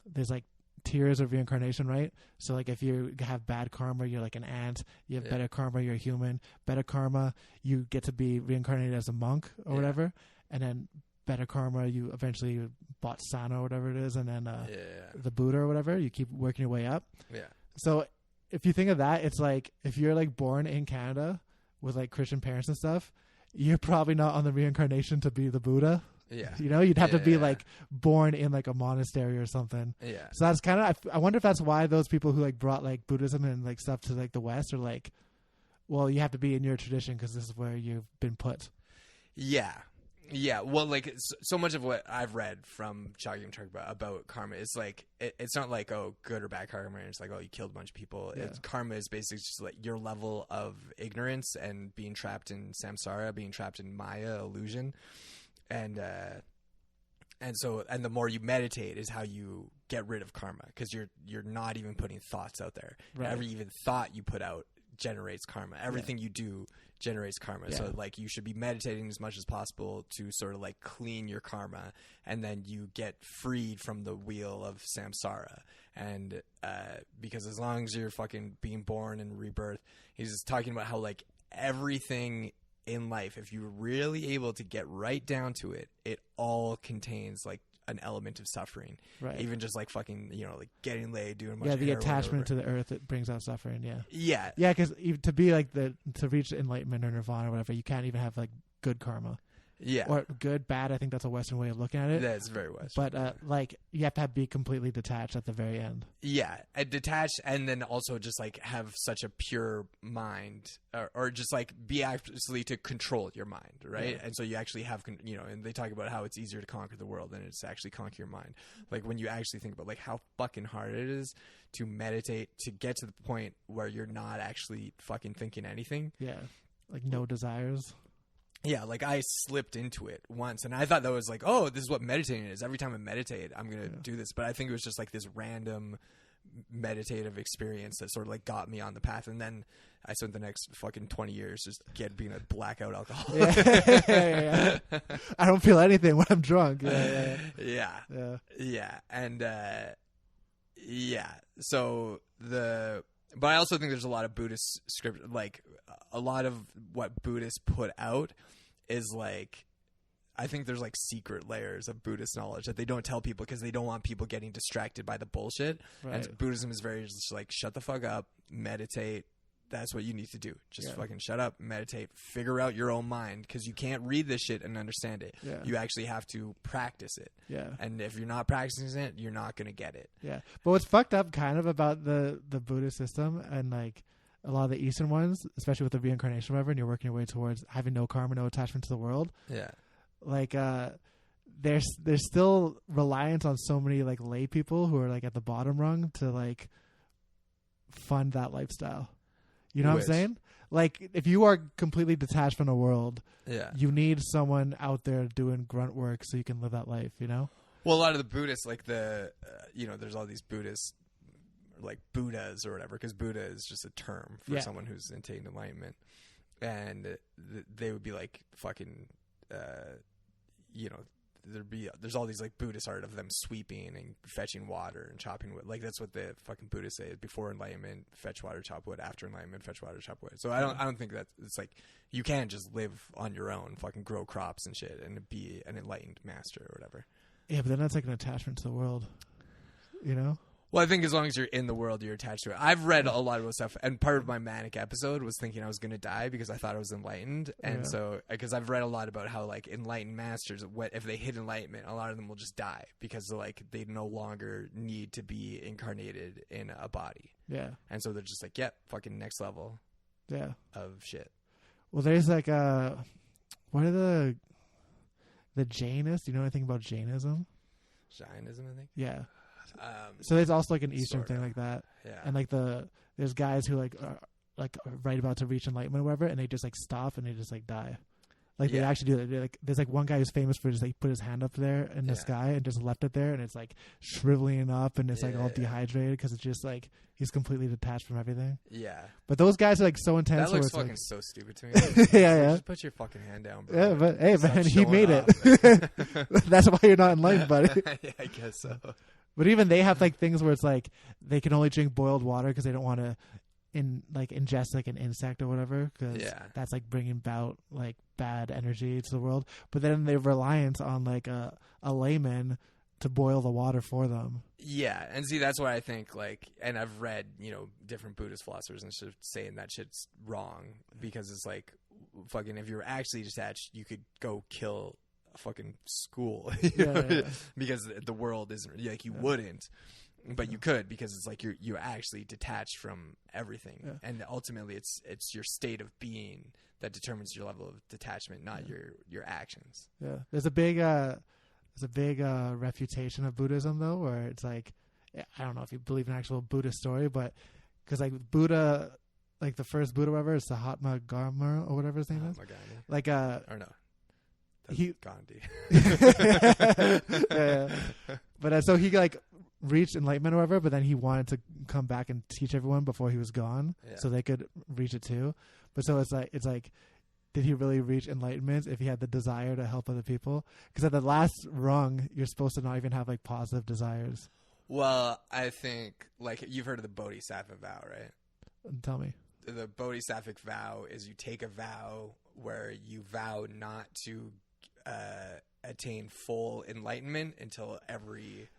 there's like tiers of reincarnation, right? So like if you have bad karma, you're like an ant. You have better karma, you're a human. Better karma, you get to be reincarnated as a monk or whatever. And then better karma, you eventually Bodhisattva or whatever it is, and then the Buddha or whatever. You keep working your way up. Yeah. So if you think of that, it's like if you're like born in Canada with like Christian parents and stuff, you're probably not on the reincarnation to be the Buddha. Yeah. You know, you'd have to be like born in like a monastery or something. Yeah. So that's kind of, I wonder if that's why those people who like brought like Buddhism and like stuff to like the West are like, well, you have to be in your tradition because this is where you've been put. Yeah. Yeah. Well, like so much of what I've read from Chogyam Trungpa about karma is like, it's not like, oh, good or bad karma. It's like, oh, you killed a bunch of people. Yeah. Karma is basically just like your level of ignorance and being trapped in samsara, being trapped in Maya illusion. And the more you meditate is how you get rid of karma, because you're not even putting thoughts out there. Right. Every even thought you put out generates karma. Everything you do generates karma. Yeah. So like you should be meditating as much as possible to sort of like clean your karma, and then you get freed from the wheel of samsara. And because as long as you're fucking being born and rebirth, he's just talking about how like everything in life, if you're really able to get right down to it, it all contains like an element of suffering. Right. Even just like fucking, you know, like getting laid, doing much the attachment to the earth, it brings out suffering. Yeah. Because to be like to reach enlightenment or nirvana or whatever, you can't even have like good karma. Yeah. Or good, bad. I think that's a Western way of looking at it. That's very Western. But like you have to be completely detached at the very end. Yeah, and detached, and then also just like have such a pure mind, or just like be actually to control your mind, right? Yeah. And so you actually have, you know, and they talk about how it's easier to conquer the world than it's actually conquer your mind. Like when you actually think about like how fucking hard it is to meditate to get to the point where you're not actually fucking thinking anything. Yeah, like no desires. Yeah, like I slipped into it once, and I thought that was like, oh, this is what meditating is. Every time I meditate, I'm going to do this. But I think it was just like this random meditative experience that sort of like got me on the path. And then I spent the next fucking 20 years just being a blackout alcoholic. Yeah. I don't feel anything when I'm drunk. Yeah. And so but I also think there's a lot of Buddhist script, like a lot of what Buddhists put out is like, I think there's like secret layers of Buddhist knowledge that they don't tell people because they don't want people getting distracted by the bullshit. Right. And Buddhism is very just like, shut the fuck up, meditate. That's what you need to do. Just fucking shut up, meditate, figure out your own mind, because you can't read this shit and understand it. Yeah. You actually have to practice it. Yeah. And if you're not practicing it, you're not going to get it. Yeah. But what's fucked up kind of about the Buddhist system and like a lot of the Eastern ones, especially with the reincarnation or whatever, and you're working your way towards having no karma, no attachment to the world. Yeah. Like, there's still reliance on so many like lay people who are like at the bottom rung to like fund that lifestyle. You know what I'm saying? Like, if you are completely detached from the world, you need someone out there doing grunt work so you can live that life, you know? Well, a lot of the Buddhists, like you know, there's all these Buddhists, like Buddhas or whatever, because Buddha is just a term for someone who's attained enlightenment. And they would be like fucking, you know, there's all these like Buddhist art of them sweeping and fetching water and chopping wood. Like that's what the fucking Buddhists say: before enlightenment, fetch water, chop wood; after enlightenment, fetch water, chop wood. So I don't think that it's like you can't just live on your own, fucking grow crops and shit, and be an enlightened master or whatever. Yeah, but then that's like an attachment to the world, you know. Well, I think as long as you're in the world, you're attached to it. I've read a lot of stuff, and part of my manic episode was thinking I was going to die because I thought I was enlightened. And so, because I've read a lot about how, like, enlightened masters, if they hit enlightenment, a lot of them will just die because, like, they no longer need to be incarnated in a body. Yeah. And so they're just like, yep, fucking next level of shit. Well, there's, like, what are the Jainists? Do you know anything about Jainism? Jainism, I think? Yeah. So there's also like an Eastern thing like that, and like there's guys who like are right about to reach enlightenment or whatever, and they just like stop and they just like die. Like they actually do that. Like there's like one guy who's famous for just like put his hand up there in the sky and just left it there, and it's like shriveling up and it's like all dehydrated because it's just like he's completely detached from everything. Yeah. But those guys are like so intense. That looks fucking like, so stupid to me. Just put your fucking hand down, bro. Yeah, but hey, man, he made it. That's why you're not enlightened, buddy. Yeah, I guess so. But even they have like things where it's like they can only drink boiled water because they don't want to ingest like an insect or whatever, because that's like bringing about like bad energy to the world. But then they have reliance on like a layman to boil the water for them. Yeah, and see, that's why I think like, and I've read, you know, different Buddhist philosophers and shit saying that shit's wrong because it's like fucking if you're actually detached, you could go kill a fucking school, yeah. because the world isn't like you wouldn't, but you could, because it's like you're actually detached from everything, and ultimately it's your state of being that determines your level of detachment, not your actions. Yeah, there's a big refutation of Buddhism though, where it's like, I don't know if you believe in an actual Buddhist story, but because like Buddha, like the first Buddha ever is Mahatma Gandhi or whatever his name is. Like or no. Gandhi. yeah. But so he like reached enlightenment or whatever, but then he wanted to come back and teach everyone before he was gone, so they could reach it too. But so it's like, did he really reach enlightenment if he had the desire to help other people? Because at the last rung, you're supposed to not even have like positive desires. Well, I think like you've heard of the Bodhisattva vow, right? Tell me. The Bodhisattvic vow is you take a vow where you vow not to attain full enlightenment until every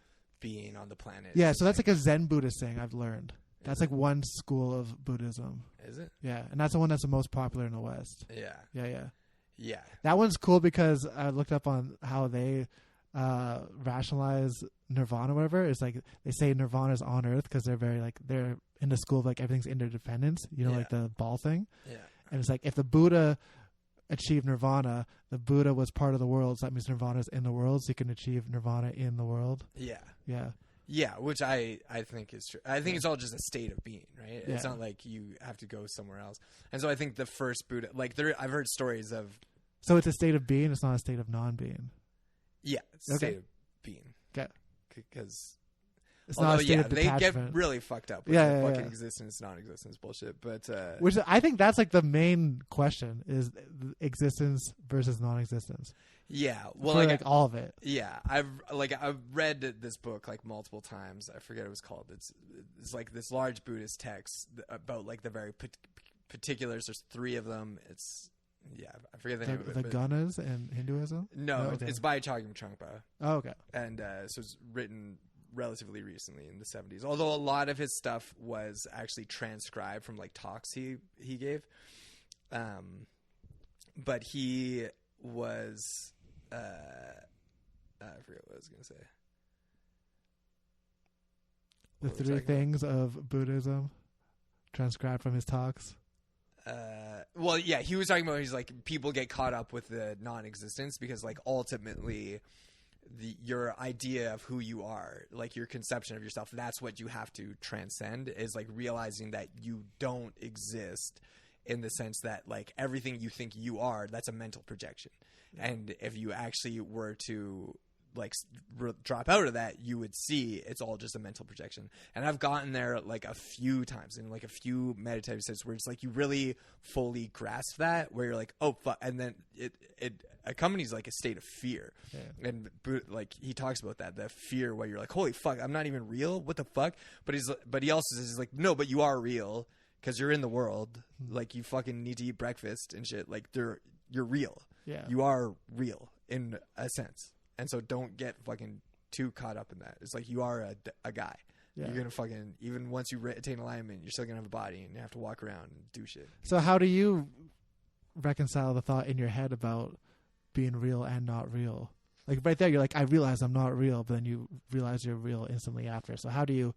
being on the planet. Yeah, so that's like a Zen Buddhist thing I've learned. That's like one school of Buddhism. Is it? Yeah, and that's the one that's the most popular in the West. Yeah. That one's cool because I looked up on how they rationalize nirvana or whatever. It's like they say nirvana is on earth because they're very like, they're in the school of like everything's interdependence, like the ball thing. Yeah. And it's like if the Buddha achieved nirvana, the Buddha was part of the world, so that means nirvana is in the world, so you can achieve nirvana in the world. Yeah, which I think is true. I think it's all just a state of being, right? It's not like you have to go somewhere else. And so I think the first Buddha, like I've heard stories of. So it's a state of being. It's not a state of non-being. Yeah, it's a state of being. Okay. Because it's not a state of they detachment. get really fucked up with fucking existence, non-existence bullshit. But which I think that's like the main question is existence versus non-existence. Yeah, well, for like all of it. Yeah, I've read this book like multiple times. I forget what it was called. It's like this large Buddhist text about like the very particulars. There's 3 of them. I forget the name of it. The Gunas and Hinduism. No, it's by Chogyam Trungpa. Oh, okay. And so it's written relatively recently in the 70s. Although a lot of his stuff was actually transcribed from like talks he gave. But he was. I forget what I was going to say. The 3 things of Buddhism transcribed from his talks. Well, yeah, he was talking about he's like people get caught up with the non-existence because like ultimately your idea of who you are, like your conception of yourself, that's what you have to transcend, is like realizing that you don't exist in the sense that like everything you think you are, that's a mental projection. And if you actually were to like drop out of that, you would see it's all just a mental projection. And I've gotten there like a few times in like a few meditative states where it's like you really fully grasp that, where you're like, oh fuck, and then it accompanies like a state of fear. And like he talks about that, the fear where you're like, holy fuck, I'm not even real, what the fuck? But he also says, he's like, no, but you are real because you're in the world. Like you fucking need to eat breakfast and shit. Like you're real. Yeah, you are real in a sense. And so don't get fucking too caught up in that. It's like you are a guy. Yeah. You're going to fucking, even once you attain alignment, you're still going to have a body and you have to walk around and do shit. So how do you reconcile the thought in your head about being real and not real? Like right there, you're like, I realize I'm not real, but then you realize you're real instantly after. So how do you...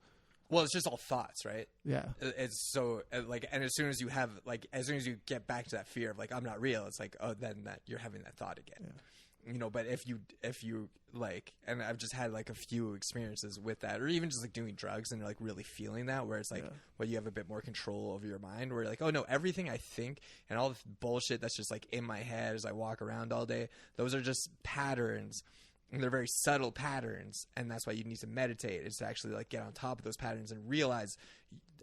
Well, it's just all thoughts, right? Yeah. It's so like, and as soon as you have like, as soon as you get back to that fear of like, I'm not real, it's like, oh, then that you're having that thought again. Yeah. But if you like, and I've just had like a few experiences with that, or even just like doing drugs and like really feeling that, where it's like, well, you have a bit more control over your mind, where you're like, oh no, everything I think and all the bullshit that's just like in my head as I walk around all day, those are just patterns. And they're very subtle patterns, and that's why you need to meditate, is to actually like get on top of those patterns and realize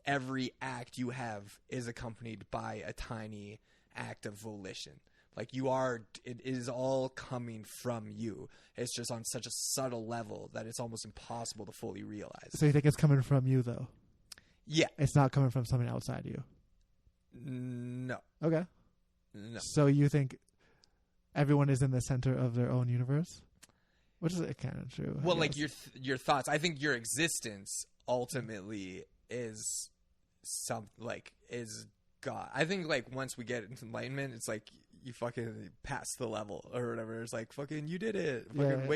every act you have is accompanied by a tiny act of volition. Like it is all coming from you. It's just on such a subtle level that it's almost impossible to fully realize. So you think it's coming from you though? Yeah. It's not coming from something outside you? No. Okay. No. So you think everyone is in the center of their own universe? Which is kind of true. Well, like your thoughts. I think your existence ultimately is is God. I think like once we get into enlightenment, it's like you fucking passed the level or whatever. It's like, fucking, you did it. Fucking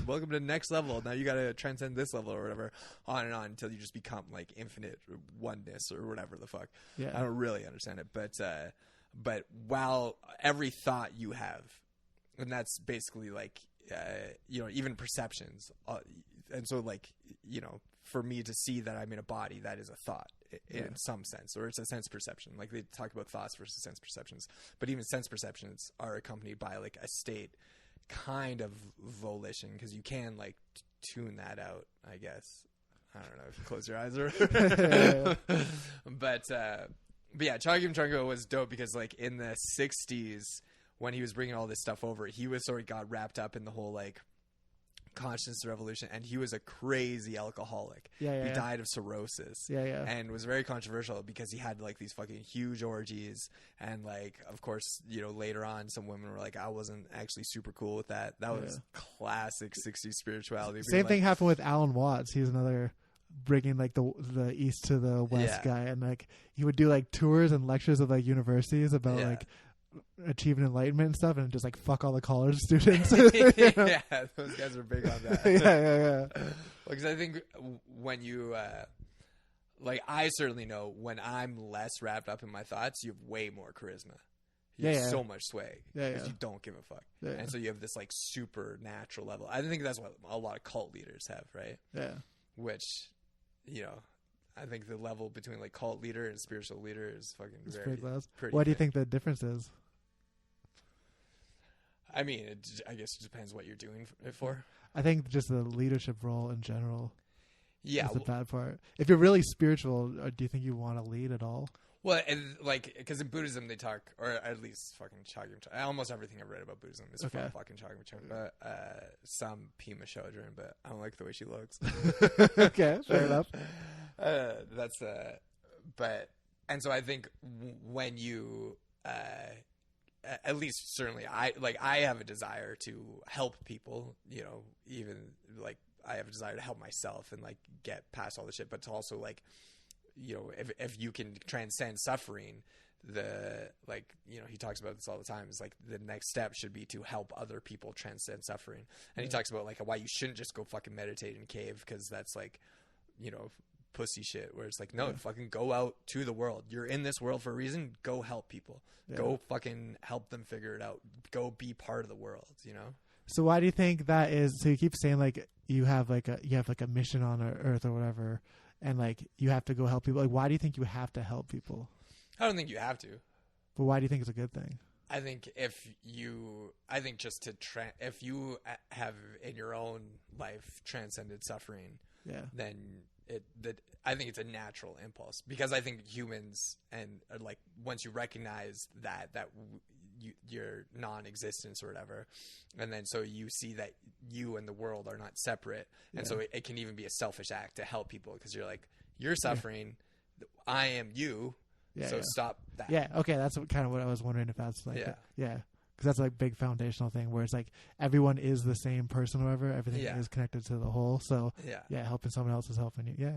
welcome to the next level. Now you got to transcend this level or whatever, on and on until you just become like infinite oneness or whatever the fuck. Yeah. I don't really understand it, but while every thought you have, and that's basically like, even perceptions. And so like, for me to see that I'm in a body, that is a thought in some sense, or it's a sense perception. Like they talk about thoughts versus sense perceptions, but even sense perceptions are accompanied by like a state kind of volition, because you can like tune that out, I guess. I don't know if you close your eyes or but yeah, Chogyam Trungpa was dope because like in the 60s when he was bringing all this stuff over, he was sort of got wrapped up in the whole like consciousness revolution, and he was a crazy alcoholic. He died of cirrhosis. And was very controversial because he had like these fucking huge orgies, and like of course later on some women were like, I wasn't actually super cool with that. That was classic 60s spirituality. Same thing happened with Alan Watts. He's another bringing like the east to the west guy, and like he would do like tours and lectures of like universities about like achieving enlightenment and stuff, and just like fuck all the college students. Yeah, those guys are big on that. yeah. Because I think when you like, I certainly know when I'm less wrapped up in my thoughts, you have way more charisma. You have so much swag because you don't give a fuck. And so you have this like supernatural level. I think that's what a lot of cult leaders have, right? Yeah. Which, I think the level between like cult leader and spiritual leader is fucking pretty. What do you think the difference is? I mean, I guess it depends what you're doing it for. I think just the leadership role in general is the bad part. If you're really spiritual, do you think you want to lead at all? Well, and like, because in Buddhism they talk, or at least fucking Chogyam Trungpa. Almost everything I've read about Buddhism is from fucking Chogyam Trungpa. Some Pima Chodron, but I don't like the way she looks. Okay, fair enough. And so I think when you, at least certainly I have a desire to help people, even like I have a desire to help myself and like get past all the shit, but to also like, if you can transcend suffering, he talks about this all the time, is like the next step should be to help other people transcend suffering. And he talks about like why you shouldn't just go fucking meditate in a cave, because that's like, pussy shit, where it's like, no, fucking go out to the world. You're in this world for a reason. Go help people. Go fucking help them figure it out. Go be part of the world, So why do you think that is? So you keep saying like you have like a mission on Earth or whatever, and like you have to go help people. Like, why do you think you have to help people? I don't think you have to. But why do you think it's a good thing? I think if you have in your own life transcended suffering, then I think it's a natural impulse, because I think humans like once you recognize that your non-existence or whatever, and then so you see that you and the world are not separate, and so it can even be a selfish act to help people, because you're like, you're suffering, I am you, stop that. Yeah, okay, that's kind of what I was wondering, if that's like because that's like big foundational thing where it's like everyone is the same person or whatever, everything is connected to the whole, so helping someone else is helping you.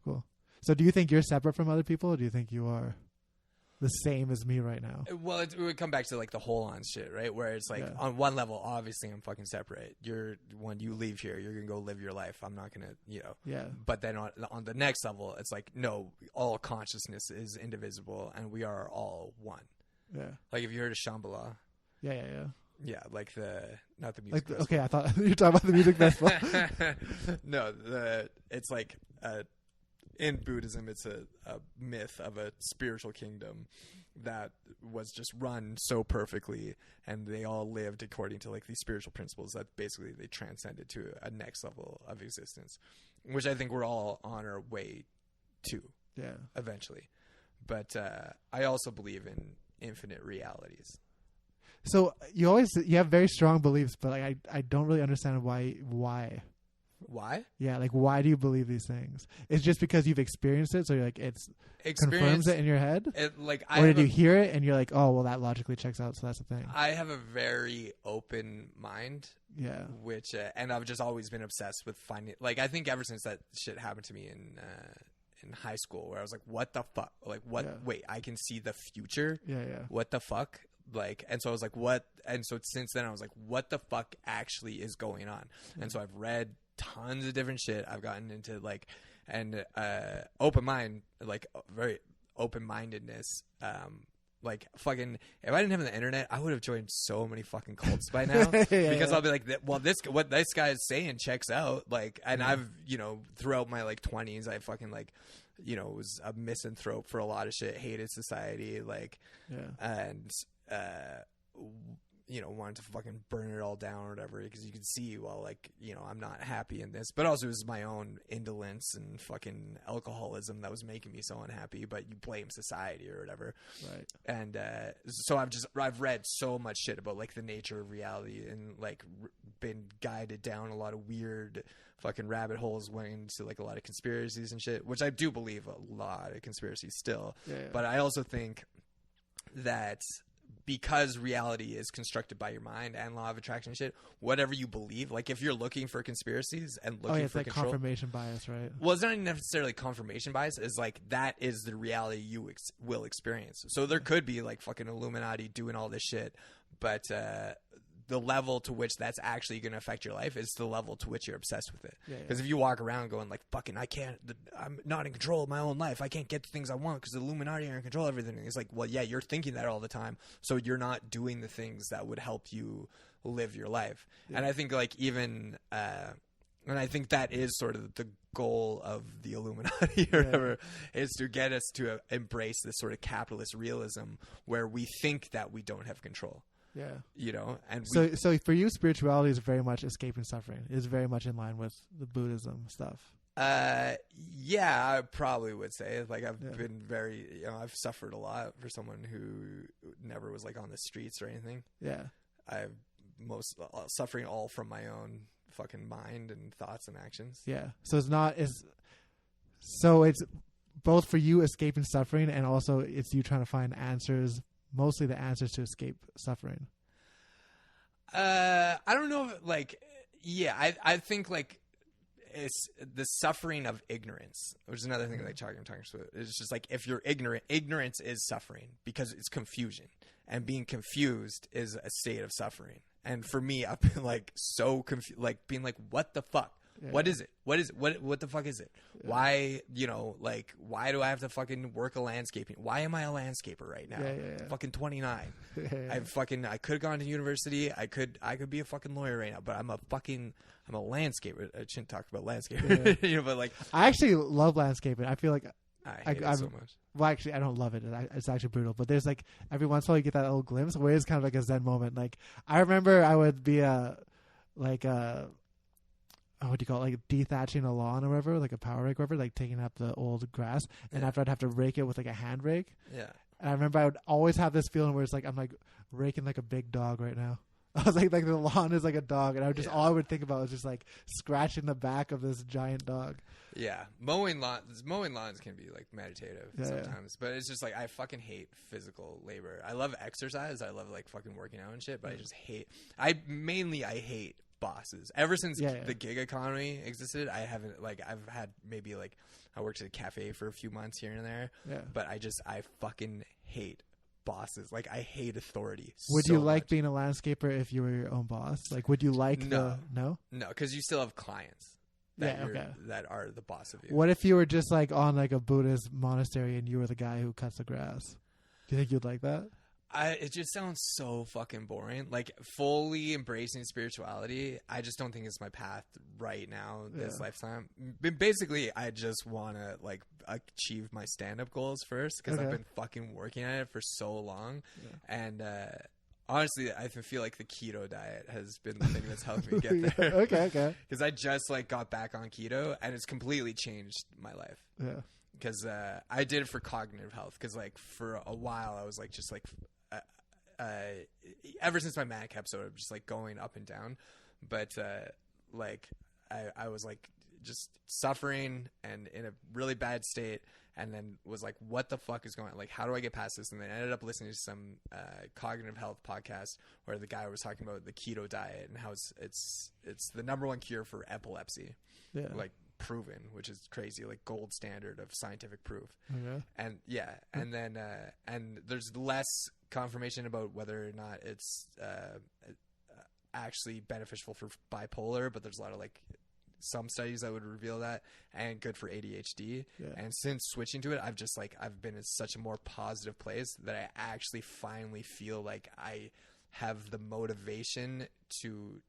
Cool. So do you think you're separate from other people, or do you think you are the same as me right now? Well, it would come back to like the whole on shit, right? Where it's like on one level, obviously I'm fucking separate. When you leave here, you're going to go live your life. I'm not going to, But then on the next level, it's like, no, all consciousness is indivisible and we are all one. Yeah. Like, have you heard of Shambhala? Yeah, like not the music festival. Okay, I thought you were talking about the music festival. No, it's like in Buddhism, it's a myth of a spiritual kingdom that was just run so perfectly, and they all lived according to like these spiritual principles that basically they transcended to a next level of existence, which I think we're all on our way to eventually. But I also believe in infinite realities. So you have very strong beliefs, but like I don't really understand why. Why? Yeah, like why do you believe these things? It's just because you've experienced it, so you're like confirms it in your head. Or did you hear it and you're like, oh well, that logically checks out, so that's the thing. I have a very open mind. Yeah. Which and I've just always been obsessed with finding. Like, I think ever since that shit happened to me in high school, where I was like, what the fuck? Like, what? Yeah. Wait, I can see the future. Yeah. What the fuck? Like, and so I was like, what? And so since then I was like, what the fuck actually is going on? And so I've read tons of different shit. I've gotten into like, and open mind, like very open-mindedness. Like fucking, if I didn't have the internet, I would have joined so many fucking cults by now. Because I'll be like, well, what this guy is saying checks out. Like, and I've, you know, throughout my like 20s, I fucking like, you know, was a misanthrope for a lot of shit, hated society, like, and you know, wanted to fucking burn it all down or whatever, because you can see, well, like, you know, I'm not happy in this, but also it was my own indolence and fucking alcoholism that was making me so unhappy, but you blame society or whatever. Right. And so I've read so much shit about like the nature of reality, and like been guided down a lot of weird fucking rabbit holes, went into like a lot of conspiracies and shit, which I do believe a lot of conspiracies still. But I also think that because reality is constructed by your mind and law of attraction and shit, whatever you believe, like if you're looking for conspiracies and looking it's for like control, confirmation bias, right? Well, it's not even necessarily confirmation bias. It's like that is the reality you will experience. So there could be like fucking Illuminati doing all this shit, but the level to which that's actually going to affect your life is the level to which you're obsessed with it. Because if you walk around going like, fucking, I'm not in control of my own life, I can't get the things I want because the Illuminati are in control of everything. It's like, well, yeah, you're thinking that all the time, so you're not doing the things that would help you live your life. And I think like even and I think that is sort of the goal of the Illuminati or whatever, is to get us to embrace this sort of capitalist realism where we think that we don't have control. You know, and so for you, spirituality is very much escaping suffering. It is very much in line with the Buddhism stuff. Yeah, I probably would say like I've been very, you know, I've suffered a lot for someone who never was like on the streets or anything. I've suffering all from my own fucking mind and thoughts and actions. So it's both for you escaping suffering, and also it's you trying to find answers. Mostly the answers to escape suffering. I don't know if, like, I think like it's the suffering of ignorance, which is another thing like talking about. It's just like if you're ignorant, ignorance is suffering because it's confusion, and being confused is a state of suffering. And for me, I've been like so confused, like being like, what the fuck? What is it? What is it? What the fuck is it? Why, you know, like, why do I have to fucking work a landscaping? Why am I a landscaper right now? I'm fucking 29. I could have gone to university. I could be a fucking lawyer right now, but I'm a landscaper. I shouldn't talk about landscaping, you know, but like, I actually love landscaping. I feel like I hate it so much. Well, actually, I don't love it. It's actually brutal. But there's like every once in a while you get that little glimpse where it's kind of like a Zen moment. Like I remember I would be what do you call it? Like dethatching a lawn or whatever, like a power rake or whatever, like taking up the old grass. And after I'd have to rake it with like a hand rake. And I remember I would always have this feeling where it's like I'm like raking like a big dog right now. I was like the lawn is like a dog, and I would just all I would think about was just like scratching the back of this giant dog. Mowing lawns can be like meditative sometimes, but it's just like I fucking hate physical labor. I love exercise. I love like fucking working out and shit, but I just hate. I hate bosses. Ever since the gig economy existed, I haven't like I've had maybe like I worked at a cafe for a few months here and there, but I fucking hate bosses. Like I hate authority. Would you like being a landscaper if you were your own boss? Like would you like no, because you still have clients that are the boss of you. What if you were just like on like a Buddhist monastery and you were the guy who cuts the grass? Do you think you'd like that? It just sounds so fucking boring. Like fully embracing spirituality, I just don't think it's my path right now this lifetime. Basically, I just want to like achieve my stand-up goals first because I've been fucking working at it for so long. And honestly, I feel like the keto diet has been the thing that's helped me get there. Okay. Because I just like got back on keto and it's completely changed my life. Because I did it for cognitive health. Because like for a while, I was like just like. Ever since my manic episode, I'm just like going up and down, but like I was like just suffering and in a really bad state, and then was like, what the fuck is going on? Like, how do I get past this? And then I ended up listening to some cognitive health podcast where the guy was talking about the keto diet and how it's the number one cure for epilepsy, like proven, which is crazy, like gold standard of scientific proof. Okay. And and then and there's less confirmation about whether or not it's actually beneficial for bipolar, but there's a lot of like some studies that would reveal that, and good for ADHD. Yeah. And since switching to it, I've been in such a more positive place that I actually finally feel like I have the motivation to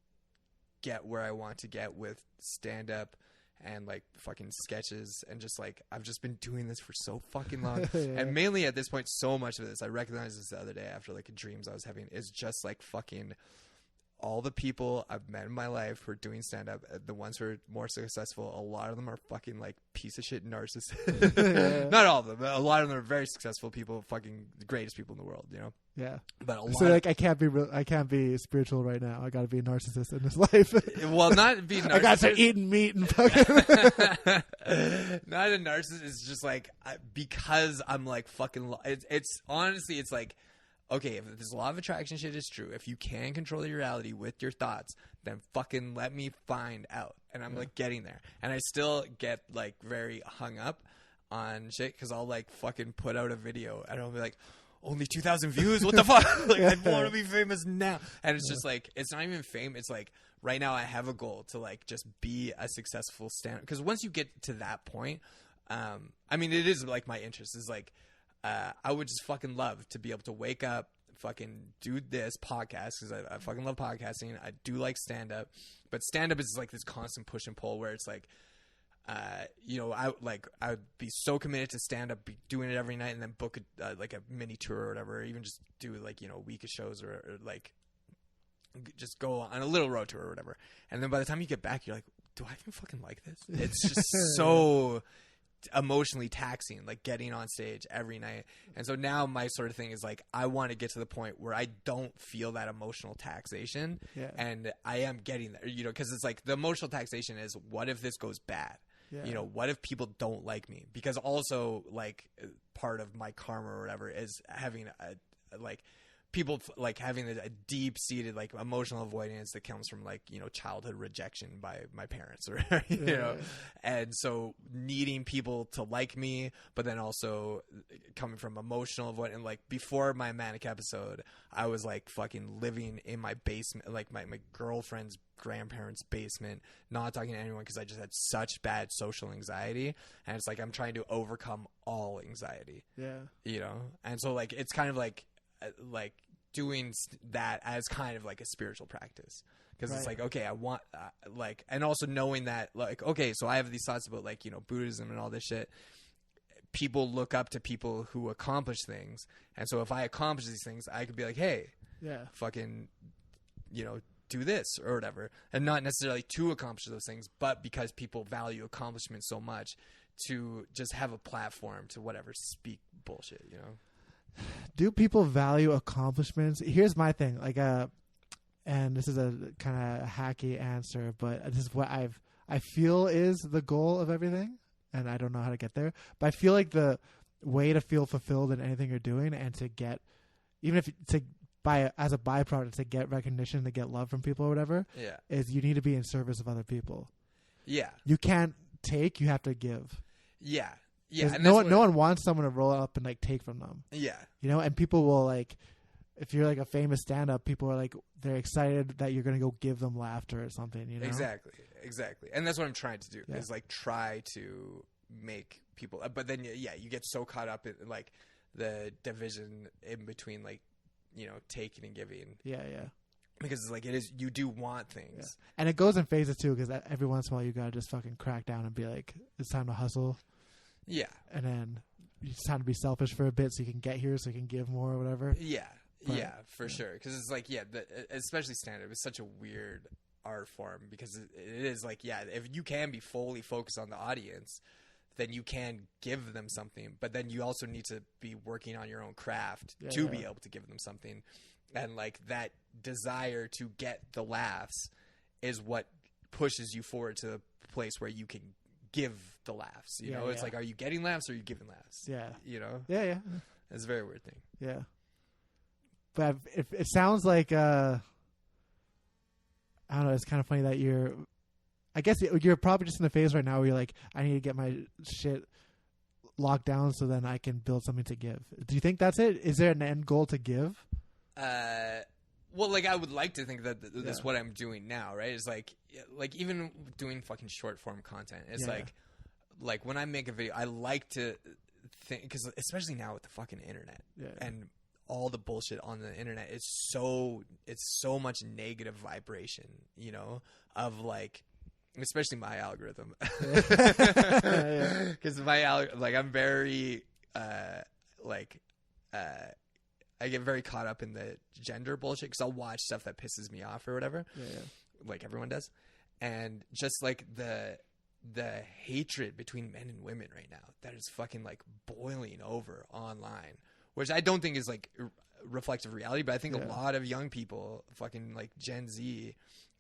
get where I want to get with stand up and like fucking sketches, and just like I've just been doing this for so fucking long. Yeah. And mainly at this point, so much of this, I recognized this the other day after like dreams I was having, is just like fucking all the people I've met in my life who are doing stand-up, the ones who are more successful, a lot of them are fucking like piece of shit narcissists. Yeah. Not all of them, but a lot of them are very successful people, fucking the greatest people in the world, you know? Yeah. But a lot so like I can't be spiritual right now. I got to be a narcissist in this life. Well, not be narcissist. I got to start eating meat and fucking. Not a narcissist. It's just like because I'm like fucking. It's honestly, it's like, okay, if this law of attraction shit is true, if you can control your reality with your thoughts, then fucking let me find out. And I'm like getting there. And I still get like very hung up on shit because I'll like fucking put out a video and I'll be like, only 2,000 views? What the fuck? Like, I want to be famous now. And it's just like, it's not even fame. It's like, right now I have a goal to like just be a successful stand-up. Because once you get to that point, I mean, it is like my interest is like, I would just fucking love to be able to wake up, fucking do this podcast, because I fucking love podcasting. I do like stand-up, but stand-up is like this constant push and pull where it's like, you know, I would be so committed to stand-up, be doing it every night, and then book like a mini tour or whatever, or even just do like, you know, a week of shows or like just go on a little road tour or whatever. And then by the time you get back, you're like, do I even fucking like this? It's just so emotionally taxing, like getting on stage every night. And so now my sort of thing is like, I want to get to the point where I don't feel that emotional taxation. Yeah. And I am getting there, you know, because it's like the emotional taxation is, what if this goes bad? Yeah. You know, what if people don't like me? Because also like part of my karma or whatever is having a like people like having a deep-seated like emotional avoidance that comes from like, you know, childhood rejection by my parents or you know, and so needing people to like me, but then also coming from emotional avoidance. And like before my manic episode, I was like fucking living in my basement, like my girlfriend's grandparents' basement, not talking to anyone because I just had such bad social anxiety. And it's like I'm trying to overcome all anxiety, you know. And so like it's kind of like doing that as kind of like a spiritual practice, because it's like, okay, I want like, and also knowing that like, okay, so I have these thoughts about like, you know, Buddhism and all this shit. People look up to people who accomplish things, and so if I accomplish these things, I could be like, hey, fucking, you know, do this or whatever, and not necessarily to accomplish those things, but because people value accomplishment so much, to just have a platform to whatever speak bullshit, you know. Do people value accomplishments? Here's my thing, like, and this is a kind of hacky answer, but this is what I feel is the goal of everything, and I don't know how to get there, but I feel like the way to feel fulfilled in anything you're doing, and to get, even if as a byproduct, to get recognition, to get love from people or whatever, is you need to be in service of other people. Yeah. You can't take, you have to give. Yeah. Yeah, and no one wants someone to roll up and like take from them. Yeah, you know, and people will like, if you're like a famous stand-up, people are like, they're excited that you're gonna go give them laughter or something. You know, exactly, and that's what I'm trying to do is like try to make people. But then you get so caught up in like the division in between, like, you know, taking and giving. Yeah. Because it's like, it is, you do want things, and it goes in phases too. Because every once in a while, you gotta just fucking crack down and be like, it's time to hustle. Yeah. And then it's time to be selfish for a bit so you can get here, so you can give more or whatever. Yeah. But, for sure. Because it's like, especially stand-up is such a weird art form, because it is like, if you can be fully focused on the audience, then you can give them something. But then you also need to be working on your own craft to be able to give them something. And like that desire to get the laughs is what pushes you forward to the place where you can give the laughs, you know. It's like, are you getting laughs or are you giving laughs? You know. It's a very weird thing. But it sounds like I don't know, it's kind of funny that you're I guess you're probably just in the phase right now where you're like, I need to get my shit locked down so then I can build something to give. Do you think that's it? Is there an end goal to give? Well, like, I would like to think that that's what I'm doing now, right? It's like even doing fucking short form content. It's like when I make a video, I like to think, because especially now with the fucking internet and all the bullshit on the internet, it's so much negative vibration, you know, of like, especially my algorithm, because I'm very I get very caught up in the gender bullshit because I'll watch stuff that pisses me off or whatever, like everyone does, and just like the hatred between men and women right now that is fucking like boiling over online, which I don't think is like reflective of reality, but I think a lot of young people, fucking like Gen Z,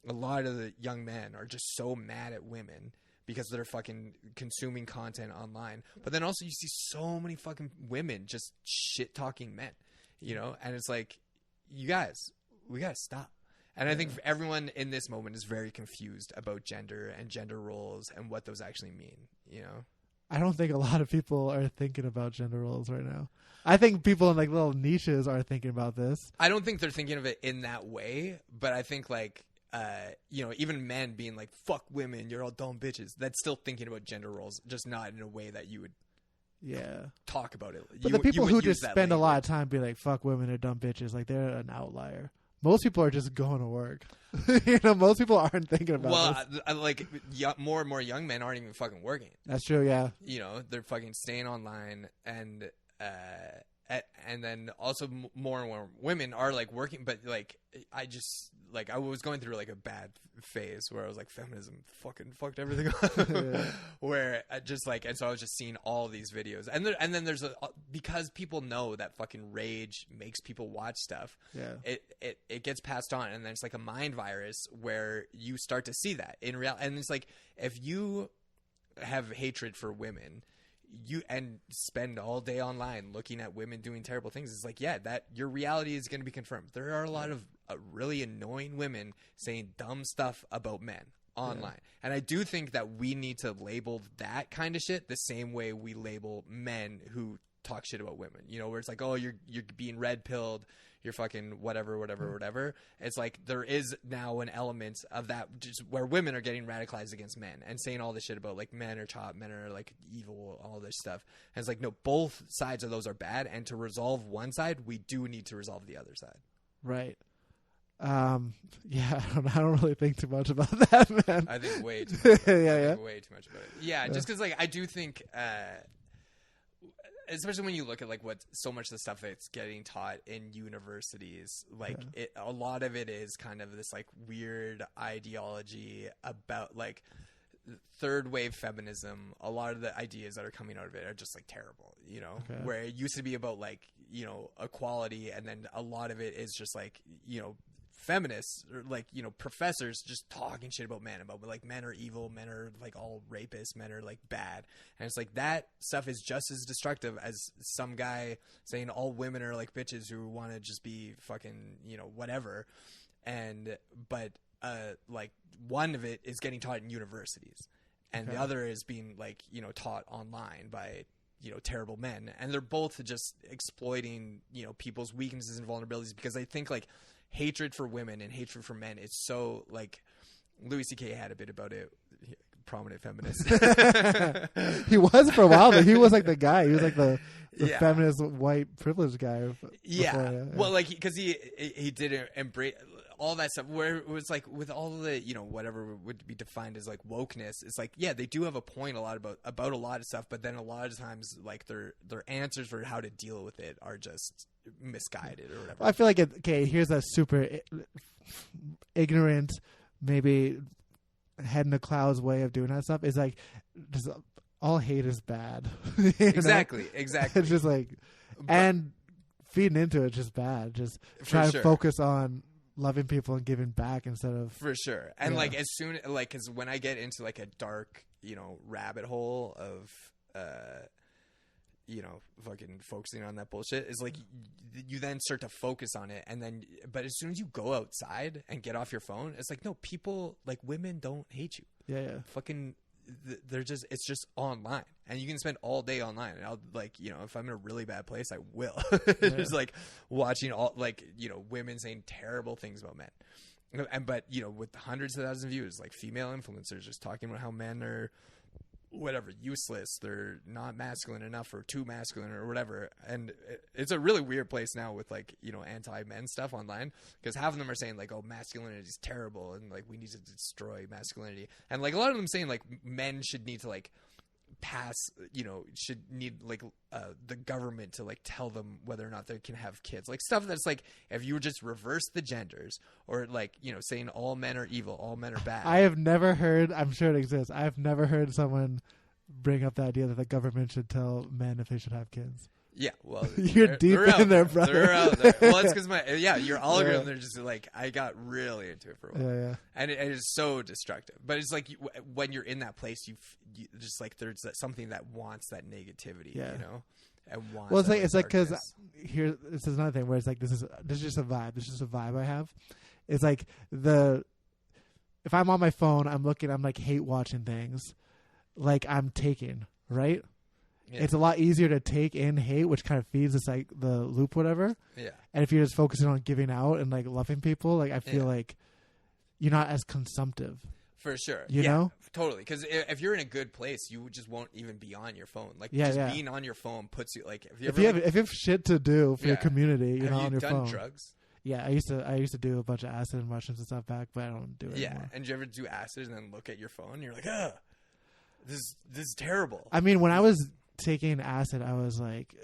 a lot of the young men are just so mad at women because they're fucking consuming content online. But then also you see so many fucking women just shit talking men, you know? And it's like, you guys, we gotta stop. And I think everyone in this moment is very confused about gender and gender roles and what those actually mean, you know? I don't think a lot of people are thinking about gender roles right now. I think people in like little niches are thinking about this. I don't think they're thinking of it in that way, but I think like, you know, even men being like, fuck women, you're all dumb bitches. That's still thinking about gender roles, just not in a way that you would talk about it. But the people who just spend a lot of time being like, fuck women, they're dumb bitches, like they're an outlier. Most people are just going to work. You know, most people aren't thinking about this. Like more and more young men aren't even fucking working. That's true, yeah. You know, they're fucking staying online, and then also more and more women are like working, but like I was going through like a bad phase where I was like, feminism fucking fucked everything up. Where I just like, and so I was just seeing all these videos, and then there's because people know that fucking rage makes people watch stuff. It gets passed on, and then it's like a mind virus where you start to see that in real, and it's like if you have hatred for women, and spend all day online looking at women doing terrible things, it's like, that your reality is going to be confirmed. There are a lot of really annoying women saying dumb stuff about men online. And I do think that we need to label that kind of shit the same way we label men who talk shit about women, you know, where it's like, oh, you're being red pilled, you're fucking whatever. It's like there is now an element of that just where women are getting radicalized against men and saying all this shit about like men are top, men are like evil, all this stuff. And it's like, no, both sides of those are bad. And to resolve one side, we do need to resolve the other side. Right. I don't really think too much about that, man. I think way too much about it. Way too much about it. Yeah, just because like I do think especially when you look at like what so much of the stuff that's getting taught in universities, like a lot of it is kind of this like weird ideology about like third wave feminism. A lot of the ideas that are coming out of it are just like terrible, you know, where it used to be about like, you know, equality. And then a lot of it is just like, you know, feminists or like, you know, professors just talking shit about men, about like men are evil, men are like all rapists, men are like bad. And it's like that stuff is just as destructive as some guy saying all women are like bitches who want to just be fucking, you know, whatever. But like one of it is getting taught in universities and the other is being like, you know, taught online by, you know, terrible men. And they're both just exploiting, you know, people's weaknesses and vulnerabilities, because I think like hatred for women and hatred for men is so like Louis C.K. had a bit about it, prominent feminist. He was for a while, but he was like the guy. He was like the feminist white privileged guy. Well, like because he didn't embrace all that stuff where it was like with all the, you know, whatever would be defined as like wokeness. It's like, they do have a point a lot about a lot of stuff, but then a lot of times like their answers for how to deal with it are just misguided or whatever. I feel like here's a super ignorant, maybe head in the clouds way of doing that stuff. Is like just all hate is bad. Exactly. It's just like, and feeding into it's just bad. Just try to focus on loving people and giving back instead of and like as soon like because when I get into like a dark, you know, rabbit hole of you know, fucking focusing on that bullshit is like you then start to focus on it, and then but as soon as you go outside and get off your phone, it's like, no, people like women don't hate you. fucking, it's just online, and you can spend all day online. And I'll like, if I'm in a really bad place, I will. Just like watching all like, women saying terrible things about men. But with hundreds of thousands of views, like female influencers just talking about how men are whatever, useless, they're not masculine enough or too masculine or whatever. And it's a really weird place now with like, anti-men stuff online, because half of them are saying like, oh, masculinity is terrible and like we need to destroy masculinity. And like a lot of them saying like men should need to like pass, should need like the government to like tell them whether or not they can have kids, like stuff that's like, if you just reverse the genders, or like, saying all men are evil, all men are bad. I have never heard, I'm sure it exists, I have never heard someone bring up the idea that the government should tell men if they should have kids. Yeah, well, you're deep in there, brother. They're out there. Well, it's because your algorithm. They're just like, I got really into it for a while, and it is so destructive. But it's like when you're in that place, you just like there's something that wants that negativity, and wants. Well, it's like because here this is another thing where it's like this is just a vibe. This is just a vibe I have. It's like if I'm on my phone, I'm like hate watching things, like I'm taking right. Yeah. It's a lot easier to take in hate, which kind of feeds this like the loop, whatever. Yeah. And if you're just focusing on giving out and like loving people, like I feel like you're not as consumptive. For sure. You know? Totally. Because if you're in a good place, you just won't even be on your phone. Like being on your phone puts you like if you have shit to do for your community, you're not on your phone. Have you done drugs? Yeah, I used to do a bunch of acid and mushrooms and stuff back, but I don't do it anymore. And do you ever do acid and then look at your phone and you're like, this is terrible. I mean, when I was taking acid, I was like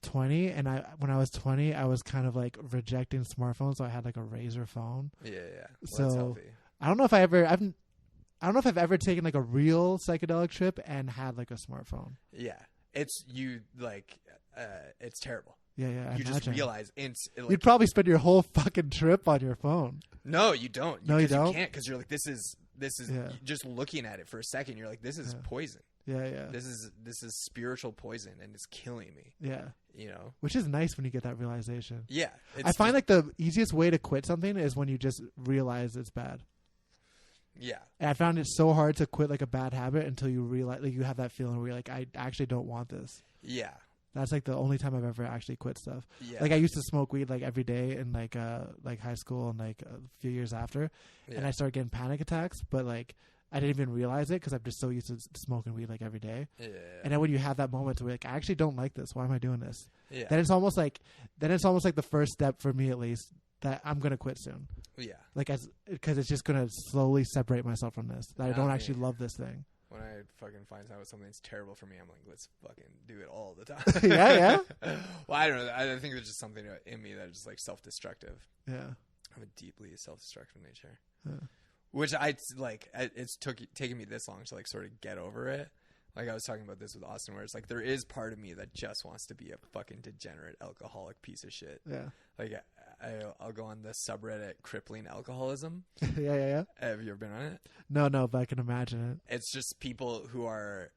20, and when I was 20, I was kind of like rejecting smartphones, so I had like a Razor phone. Well, so that's healthy. I don't know if I've ever taken like a real psychedelic trip and had like a smartphone. Yeah, it's terrible. Yeah. You just realize you'd probably spend your whole fucking trip on your phone. No, you don't. You don't. You can't, because you're like, this is just looking at it for a second. You're like, this is poison. Yeah. This is spiritual poison, and it's killing me. Yeah. Which is nice when you get that realization. Yeah. I find like the easiest way to quit something is when you just realize it's bad. Yeah. And I found it so hard to quit like a bad habit until you realize, like you have that feeling where you're like, I actually don't want this. Yeah. That's like the only time I've ever actually quit stuff. Yeah. Like I used to smoke weed like every day in like high school and like a few years after, and I started getting panic attacks, but like I didn't even realize it because I'm just so used to smoking weed like every day. Yeah. And then when you have that moment to be like, I actually don't like this. Why am I doing this? Yeah. Then it's almost like the first step for me, at least, that I'm gonna quit soon. Yeah. Like because it's just gonna slowly separate myself from this. That I don't actually love this thing. When I fucking find out something's terrible for me, I'm like, let's fucking do it all the time. Yeah. Well, I don't know. I think there's just something in me that is just like self-destructive. Yeah. I have a deeply self-destructive nature. Yeah. Which it's taken me this long to like sort of get over it. Like I was talking about this with Austin, where it's like there is part of me that just wants to be a fucking degenerate alcoholic piece of shit. Yeah. Like I'll go on the subreddit crippling alcoholism. Yeah. Have you ever been on it? No, but I can imagine it. It's just people who are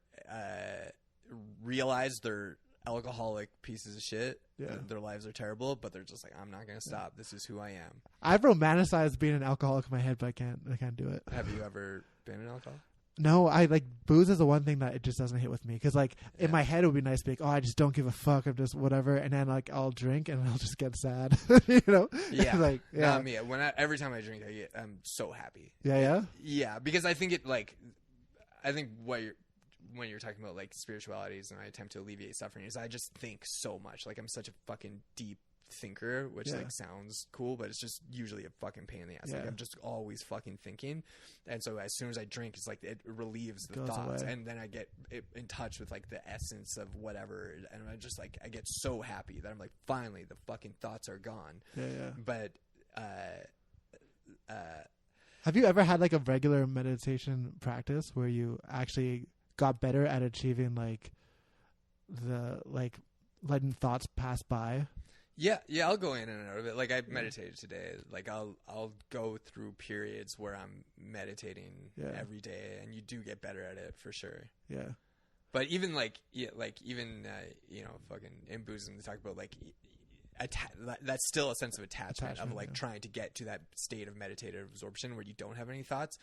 realize they're alcoholic pieces of shit. Yeah. Their lives are terrible, but they're just like, I'm not gonna stop. This is who I am. I've romanticized being an alcoholic in my head, but I can't do it. Have you ever been an alcoholic? No, I like booze is the one thing that it just doesn't hit with me, because like in my head it would be nice to be like, oh, I just don't give a fuck, I'm just whatever, and then like I'll drink and I'll just get sad. Yeah. Like not me. Every time I drink, I'm so happy. Yeah, because I think when you're talking about like spiritualities and I attempt to alleviate suffering, is I just think so much. Like I'm such a fucking deep thinker, which like sounds cool, but it's just usually a fucking pain in the ass. Like I'm just always fucking thinking, and so as soon as I drink, it's like it relieves the thoughts away. And then I get in touch with like the essence of whatever, and I just like I get so happy that I'm like, finally the fucking thoughts are gone. But have you ever had like a regular meditation practice where you actually got better at achieving like the like letting thoughts pass by? Yeah, I'll go in and out of it. Like I meditated today. Like I'll go through periods where I'm meditating every day, and you do get better at it for sure. Yeah. But even fucking in Buddhism, they talk about like that's still a sense of attachment of like trying to get to that state of meditative absorption where you don't have any thoughts,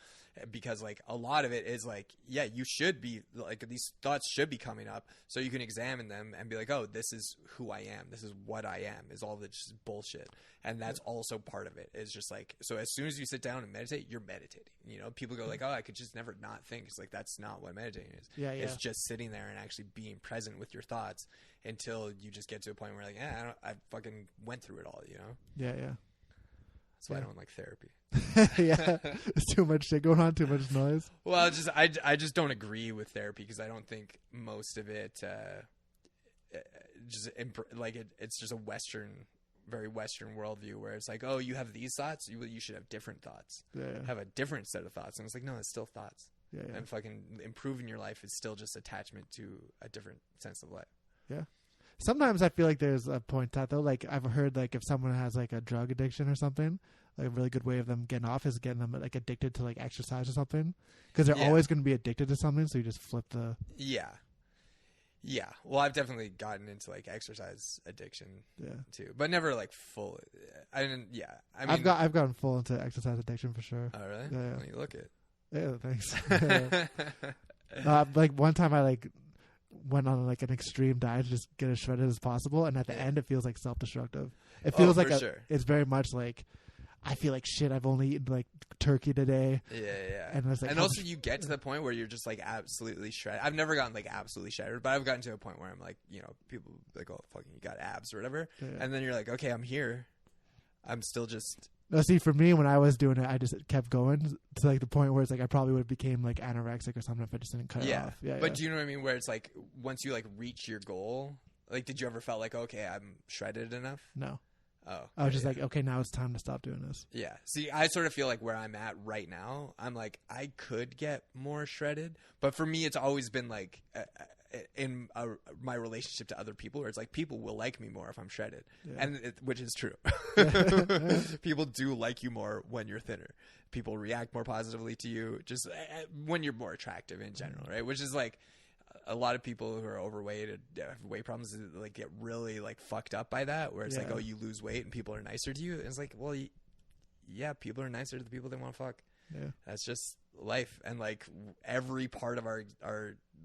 because like a lot of it is like, yeah, you should be like, these thoughts should be coming up so you can examine them and be like, oh, this is who I am, this is what I am, is all this just bullshit. And that's also part of it, is just like, so as soon as you sit down and meditate, you're meditating. You know, people go like, oh, I could just never not think. It's like, that's not what meditating is. It's just sitting there and actually being present with your thoughts until you just get to a point where like, I fucking went through it all, you know? Yeah. That's why I don't like therapy. Yeah. There's too much shit going on, too much noise. Well, I just don't agree with therapy, because I don't think most of it, it's just a very Western worldview where it's like, oh, you have these thoughts, you should have different thoughts. Have a different set of thoughts. And it's like, no, it's still thoughts. And fucking improving your life is still just attachment to a different sense of life. Yeah. Sometimes I feel like there's a point to that, though. Like, I've heard, like, if someone has, like, a drug addiction or something, like, a really good way of them getting off is getting them, like, addicted to, like, exercise or something. Because they're always going to be addicted to something, so you just flip the... Yeah. Well, I've definitely gotten into, like, exercise addiction, too. But never, like, full... I mean... I've gotten full into exercise addiction, for sure. Oh, really? Yeah. Well, you look it. Yeah, thanks. Like, one time I, like... went on like an extreme diet to just get as shredded as possible, and at the end it feels like self-destructive. It feels like it's very much like, I feel like shit, I've only eaten like turkey today. And it's like, also you get to the point where you're just like absolutely shredded. I've never gotten like absolutely shredded, but I've gotten to a point where I'm like, you know, people like, oh fucking you got abs or whatever, and then you're like, okay, I'm here, I'm still just... No, see, for me, when I was doing it, I just kept going to like the point where it's like I probably would have became like anorexic or something if I just didn't cut it off. But do you know what I mean? Where it's like, once you like reach your goal, like, did you ever felt like, okay, I'm shredded enough? No. Oh. I was just like, okay, now it's time to stop doing this. Yeah. See, I sort of feel like where I'm at right now, I'm like, I could get more shredded, but for me, it's always been like, in my relationship to other people, where it's like, people will like me more if I'm shredded, and which is true. People do like you more when you're thinner. People react more positively to you just when you're more attractive in general, right? Which is like, a lot of people who are overweight and have weight problems like get really like fucked up by that, where it's like, oh, you lose weight and people are nicer to you. And it's like, well, yeah, people are nicer to the people they want to fuck. That's just life. And like every part of our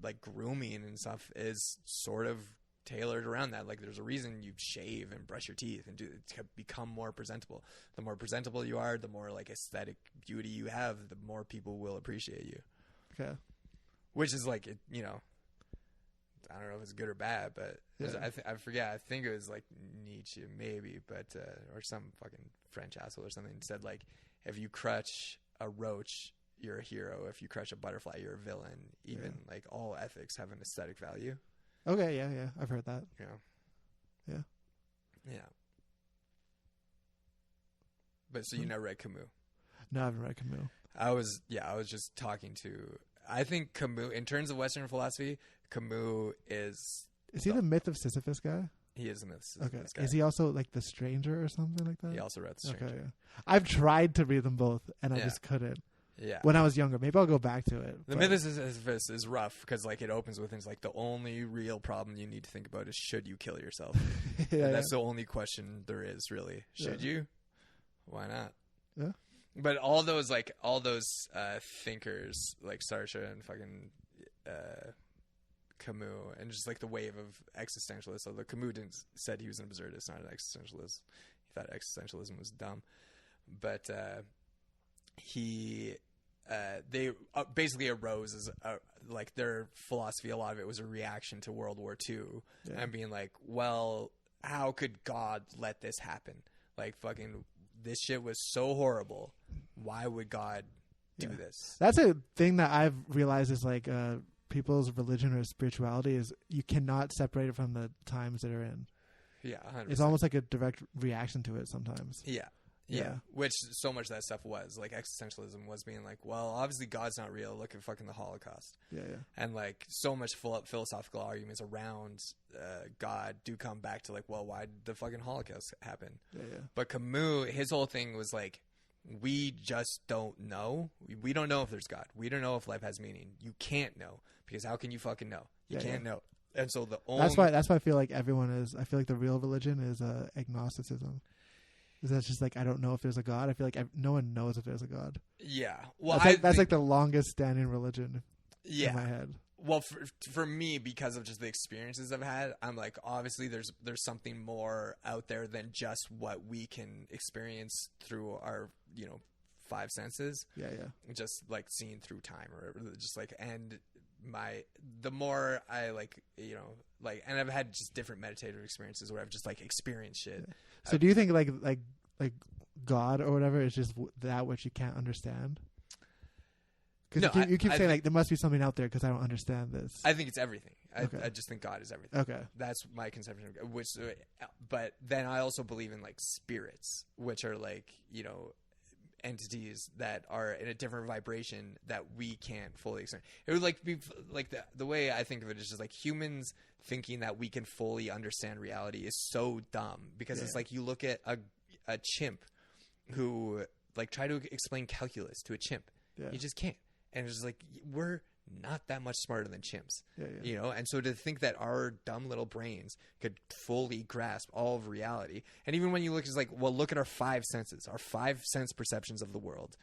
like grooming and stuff is sort of tailored around that. Like, there's a reason you shave and brush your teeth and to become more presentable. The more presentable you are, the more like aesthetic beauty you have, the more people will appreciate you. Okay. Which is like, you know, I don't know if it's good or bad, but I forget. I think it was like Nietzsche, maybe, but or some fucking French asshole or something said like, if you crush a roach, you're a hero. If you crush a butterfly, you're a villain. Even like all ethics have an aesthetic value. Okay, yeah, I've heard that. Yeah. But so you never read Camus? No, I haven't read Camus. I was just talking to. I think Camus, in terms of Western philosophy, Camus is. Is he the Myth of Sisyphus guy? He is the Myth of Sisyphus guy. Is he also like The Stranger or something like that? He also read The Stranger. Okay, yeah. I've tried to read them both, and I just couldn't. Yeah. When I was younger, maybe I'll go back to it. The Myth of Sisyphus is rough because like it opens with things like, the only real problem you need to think about is, should you kill yourself? That's the only question there is, really. Should you? Why not? Yeah. But all those thinkers like Sartre and fucking Camus, and just like the wave of existentialists. Although Camus said he was an absurdist, not an existentialist. He thought existentialism was dumb, but they basically arose as like their philosophy. A lot of it was a reaction to World War II and being like, well, how could God let this happen? Like, fucking, this shit was so horrible. Why would God do this? That's a thing that I've realized is like people's religion or spirituality is you cannot separate it from the times that are in. Yeah, 100%. It's almost like a direct reaction to it sometimes. Yeah. Which so much of that stuff was like existentialism was being like, well, obviously God's not real. Look at fucking the Holocaust. And like so much philosophical arguments around God do come back to like, well, why did the fucking Holocaust happen? But Camus, his whole thing was like, we just don't know. We don't know if there's God. We don't know if life has meaning. You can't know, because how can you fucking know? You can't know. And so that's why I feel like I feel like the real religion is agnosticism. Is that just like, I don't know if there's a God? I feel like no one knows if there's a God. Yeah. Well, that's like the longest standing religion in my head. Well, for me, because of just the experiences I've had, I'm like, obviously there's something more out there than just what we can experience through our, five senses. Yeah, yeah. Just like seeing through time or just like, and the more I and I've had just different meditative experiences where I've just like experienced shit. Yeah. So do you think like God or whatever is just that which you can't understand? Because you keep saying like there must be something out there because I don't understand this. I think it's everything. Okay. I just think God is everything. Okay, that's my conception of which. But then I also believe in like spirits, which are like entities that are in a different vibration that we can't fully explain. It would like be like the way I think of it is just like humans thinking that we can fully understand reality is so dumb because it's like you look at a chimp who like try to explain calculus to a chimp. Yeah. You just can't. And it's just like, we're not that much smarter than chimps, And so to think that our dumb little brains could fully grasp all of reality. And even when you look, it's like, well, look at our five senses, our 5 sense perceptions of the world.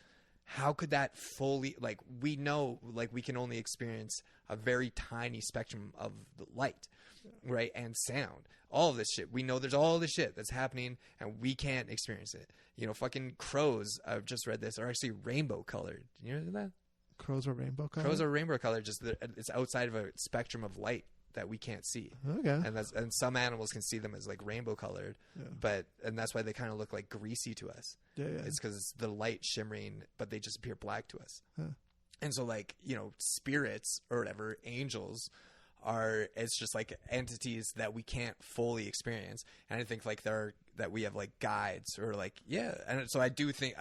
How could that fully, like, we know, like, we can only experience a very tiny spectrum of the light, right? And sound, all of this shit. We know there's all this shit that's happening and we can't experience it. Fucking crows, I've just read this, are actually rainbow colored. You know that? Crows are rainbow colored? Crows are rainbow colored. Just it's outside of a spectrum of light that we can't see. Okay. And some animals can see them as like rainbow colored, and that's why they kind of look like greasy to us. Yeah, yeah. It's because it's the light shimmering, but they just appear black to us. Huh. And so like spirits or whatever, angels it's just like entities that we can't fully experience. And I think like that we have like guides or like, and so I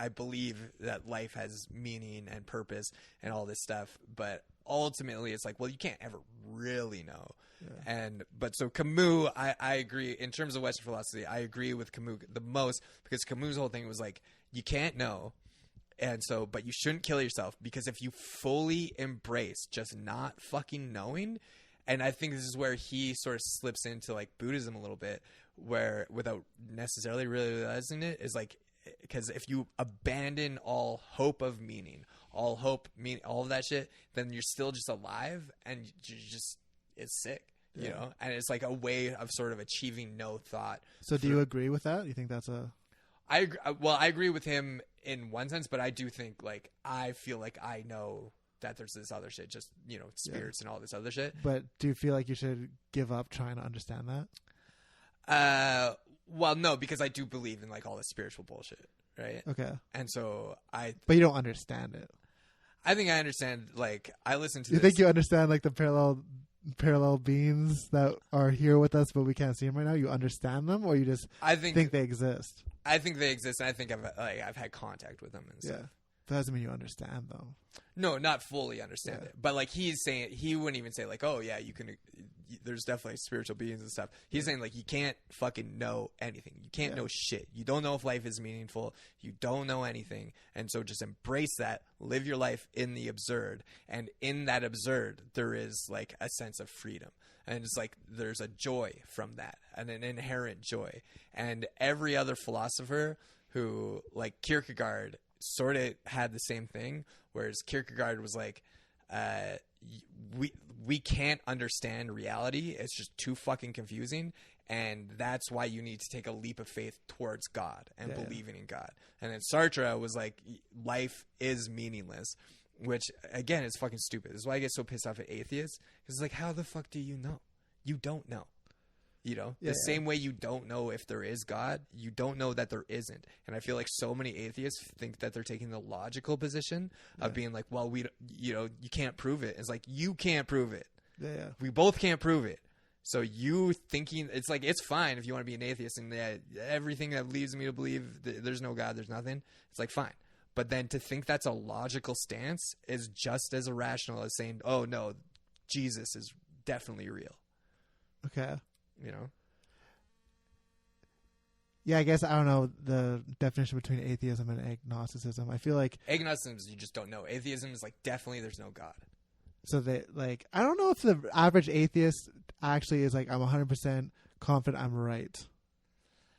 believe that life has meaning and purpose and all this stuff, but ultimately it's like, well, you can't ever really know. But so Camus, I agree in terms of Western philosophy, I agree with Camus the most because Camus' whole thing was like, you can't know. And so, but you shouldn't kill yourself because if you fully embrace just not fucking knowing, and I think this is where he sort of slips into like Buddhism a little bit, where without necessarily really realizing it, is like, because if you abandon all hope of meaning, all of that shit, then you're still just alive and it's sick, and it's like a way of sort of achieving no thought. So do you agree with that? You think that's I agree with him in one sense, but I do think like, I feel like I know that there's this other shit, just spirits and all this other shit. But do you feel like you should give up trying to understand that? Well, no, because I do believe in like all this spiritual bullshit, right? Okay. And so but you don't understand it. I think I understand. Like I listen to. You think you understand like the parallel beings that are here with us, but we can't see them right now? You understand them, or you just think they exist? I think they exist, and I think I've had contact with them and stuff. Yeah. That doesn't mean you understand them. No, not fully understand it. But like he's saying, he wouldn't even say like, oh yeah, you can. There's definitely spiritual beings and stuff. He's saying like, you can't fucking know anything. You can't know shit. You don't know if life is meaningful. You don't know anything. And so just embrace that. Live your life in the absurd. And in that absurd, there is like a sense of freedom. And it's like there's a joy from that, and an inherent joy. And every other philosopher who, like Kierkegaard, sort of had the same thing, whereas Kierkegaard was like, we can't understand reality. It's just too fucking confusing. And that's why you need to take a leap of faith towards God and believing in God. And then Sartre was like, life is meaningless, which again is fucking stupid. This is why I get so pissed off at atheists. Because it's like, how the fuck do you know? You don't know. The same way you don't know if there is God, you don't know that there isn't. And I feel like so many atheists think that they're taking the logical position of being like, well, you can't prove it. It's like, you can't prove it. Yeah. We both can't prove it. So you thinking, it's like, it's fine if you want to be an atheist and everything that leads me to believe there's no God, there's nothing. It's like, fine. But then to think that's a logical stance is just as irrational as saying, oh no, Jesus is definitely real. Okay. Yeah, I guess I don't know the definition between atheism and agnosticism. I feel like agnosticism is you just don't know. Atheism is like definitely there's no God. So that, like, I don't know if the average atheist actually is like, I'm 100% confident I'm right.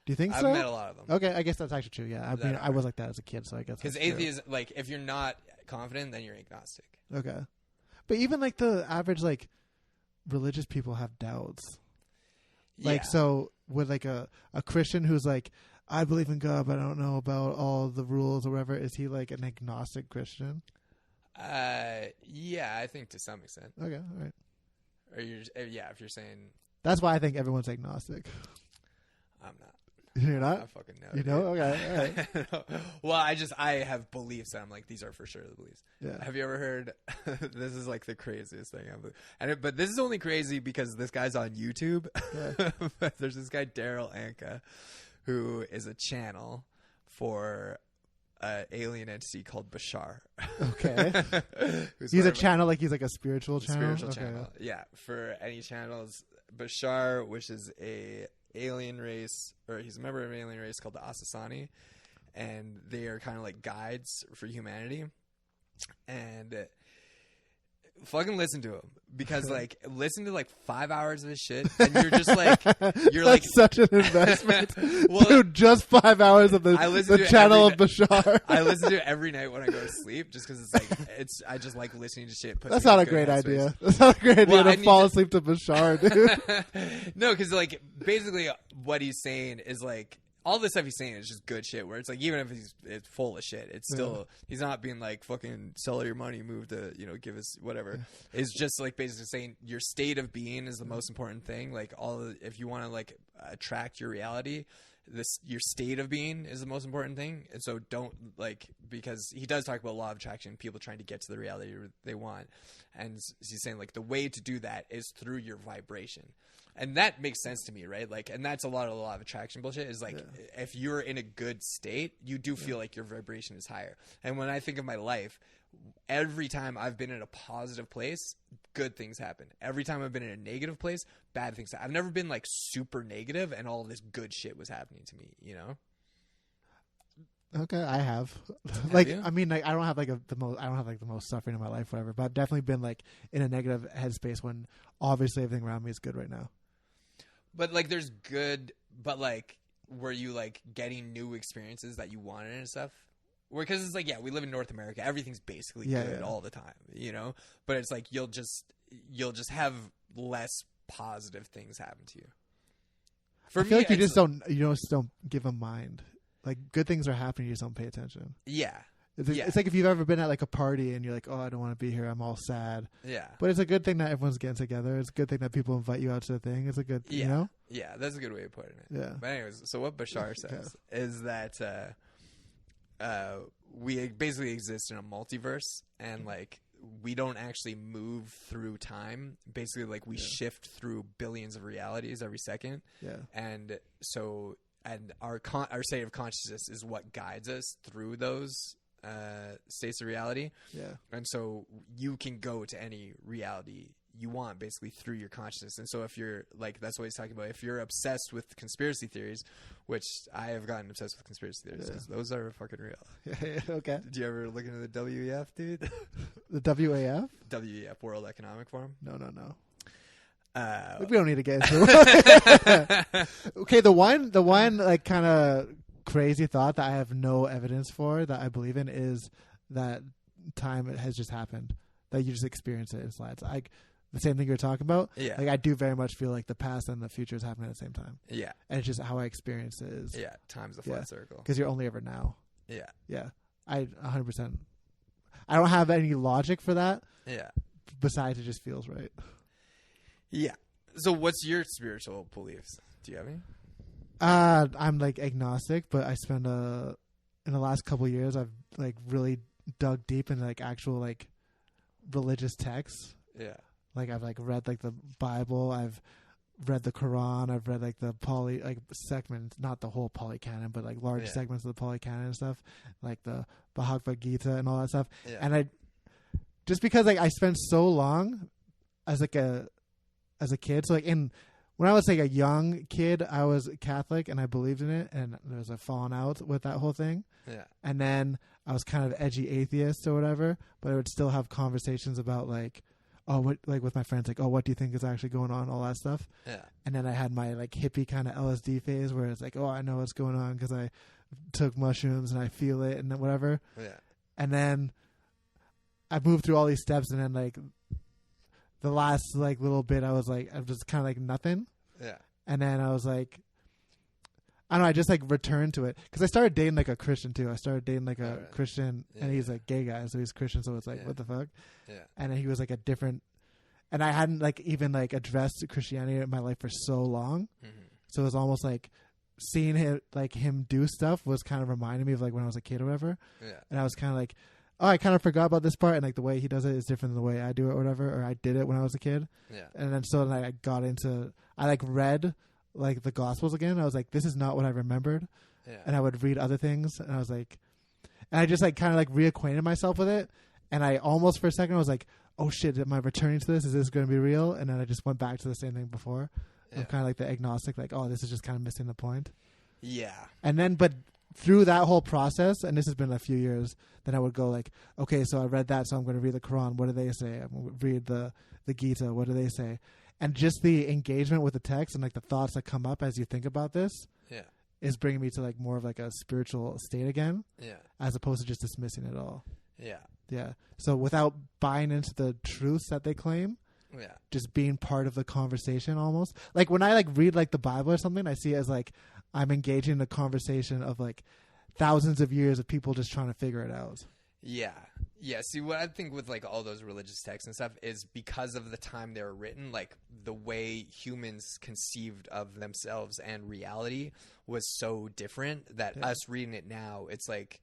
Do you think so? I've met a lot of them. Okay, I guess that's actually true. Yeah, I mean, I was like that as a kid, so I guess because atheism, like, if you're not confident, then you're agnostic. Okay, but even like the average like religious people have doubts. Like, so with like a Christian who's like, I believe in God, but I don't know about all the rules or whatever, is he like an agnostic Christian? Yeah, I think to some extent. Okay, all right. Or if you're saying, that's why I think everyone's agnostic. I'm not. You're not? I fucking know. You know? Okay, all right. Well, I have beliefs that I'm like, these are for sure the beliefs. Yeah. Have you ever heard? This is like the craziest thing ever. But this is only crazy because this guy's on YouTube. Yeah. There's this guy Daryl Anka, who is a channel for an alien entity called Bashar. Okay. He's a channel, like he's like a spiritual channel? Spiritual channel. Yeah. For any channels, Bashar, which is a alien race, or he's a member of an alien race called the Asasani, and they are kind of like guides for humanity. And fucking listen to him, because like listen to like 5 hours of his shit, and you're just like, you're like such an investment. Well, dude, just 5 hours of the channel of Bashar. I listen to it every night when I go to sleep, just because it's like I just like listening to shit. That's not a great idea. That's not a great idea to fall asleep to Bashar, dude. No, because like basically what he's saying is like, all the stuff he's saying is just good shit, where it's like, even if it's full of shit, it's still, he's not being like, fucking sell all your money, move to, give us whatever. It's just like basically saying your state of being is the most important thing. Like if you want to like attract your reality, your state of being is the most important thing. And so don't like, because he does talk about law of attraction, people trying to get to the reality they want. And he's saying like the way to do that is through your vibration. And that makes sense to me, right? Like, and that's a lot of the law of attraction bullshit, is like, if you're in a good state, you do feel like your vibration is higher. And when I think of my life, every time I've been in a positive place, good things happen. Every time I've been in a negative place, bad things happen. I've never been like super negative and all of this good shit was happening to me, Okay, I have. Like, I mean, like, I don't have like the most suffering in my life, whatever. But I've definitely been like in a negative headspace when obviously everything around me is good right now. But like, there's good, but like, were you like getting new experiences that you wanted and stuff? Because it's like, we live in North America. Everything's basically good all the time, But it's like you'll just have less positive things happen to you. I feel like you just don't give a mind. Like, good things are happening, you just don't pay attention. Yeah. It's like if you've ever been at like a party and you're like, oh, I don't want to be here, I'm all sad. Yeah. But it's a good thing that everyone's getting together. It's a good thing that people invite you out to the thing. It's a good, Yeah, that's a good way of putting it. Yeah. But anyways, so what Bashar says is that we basically exist in a multiverse, and like we don't actually move through time. Basically, like we shift through billions of realities every second. Yeah. And so, and our state of consciousness is what guides us through those states of reality. Yeah. And so you can go to any reality you want basically through your consciousness. And so if you're like, that's what he's talking about, if you're obsessed with conspiracy theories, which I have gotten obsessed with conspiracy theories, because those are fucking real. Okay. Did you ever look into the WEF, dude? The WAF? WEF, World Economic Forum. No. We don't need to get into it. Okay, the one like kind of crazy thought that I have no evidence for that I believe in is that time has just happened, that you just experience it in slides. Like the same thing you're talking about. Yeah. Like I do very much feel like the past and the future is happening at the same time. Yeah. And it's just how I experience it is. Yeah. Time's a flat circle. Because you're only ever now. Yeah. Yeah. I 100%. I don't have any logic for that. Yeah. Besides, it just feels right. Yeah. So what's your spiritual beliefs? Do you have any? I'm like agnostic, but I spend in the last couple of years, I've like really dug deep in like actual like religious texts. Yeah. Like I've like read like the Bible, I've read the Quran, I've read like the segments, not the whole polycanon, but like large segments of the polycanon and stuff, like the Bhagavad Gita and all that stuff. Yeah. And just because like I spent so long as a kid, so like when I was like a young kid, I was Catholic and I believed in it, and there was a falling out with that whole thing. Yeah. And then I was kind of edgy atheist or whatever, but I would still have conversations about like, oh, what, like with my friends, like, oh, what do you think is actually going on? All that stuff. Yeah. And then I had my like hippie kind of LSD phase where it's like, oh, I know what's going on because I took mushrooms and I feel it and then whatever. Yeah. And then I moved through all these steps, and then like the last like little bit, I was just kind of like nothing. Yeah. And then I was like, I don't know, I just like returned to it because I started dating like a Christian too. I started dating like a Christian, and he's like gay guy, so he's Christian. So it's like, what the fuck? Yeah. And then he was like a different, and I hadn't like even like addressed Christianity in my life for so long. Mm-hmm. So it was almost like seeing him do stuff was kind of reminding me of like when I was a kid or whatever. Yeah. And I was kind of like, oh, I kind of forgot about this part, and like the way he does it is different than the way I do it or whatever, or I did it when I was a kid. Yeah. And then so then I got into, I like read like the Gospels again. I was like, this is not what I remembered. Yeah. And I would read other things, and I was like, and I just like kind of like reacquainted myself with it. And I almost for a second I was like, oh shit, am I returning to this? Is this going to be real? And then I just went back to the same thing before. Yeah. I'm kind of like the agnostic, like, oh, this is just kind of missing the point. Yeah. And then, but through that whole process, and this has been a few years, then I would go like, okay, so I read that, so I'm going to read the Quran. What do they say? I'm going to read the Gita. What do they say? And just the engagement with the text and like the thoughts that come up as you think about this is bringing me to like more of like a spiritual state again, as opposed to just dismissing it all. Yeah. Yeah. So without buying into the truths that they claim, just being part of the conversation almost. Like when I like read like the Bible or something, I see it as like I'm engaging in a conversation of like thousands of years of people just trying to figure it out. Yeah. Yeah. See, what I think with like all those religious texts and stuff is because of the time they were written, like the way humans conceived of themselves and reality was so different that us reading it now, it's like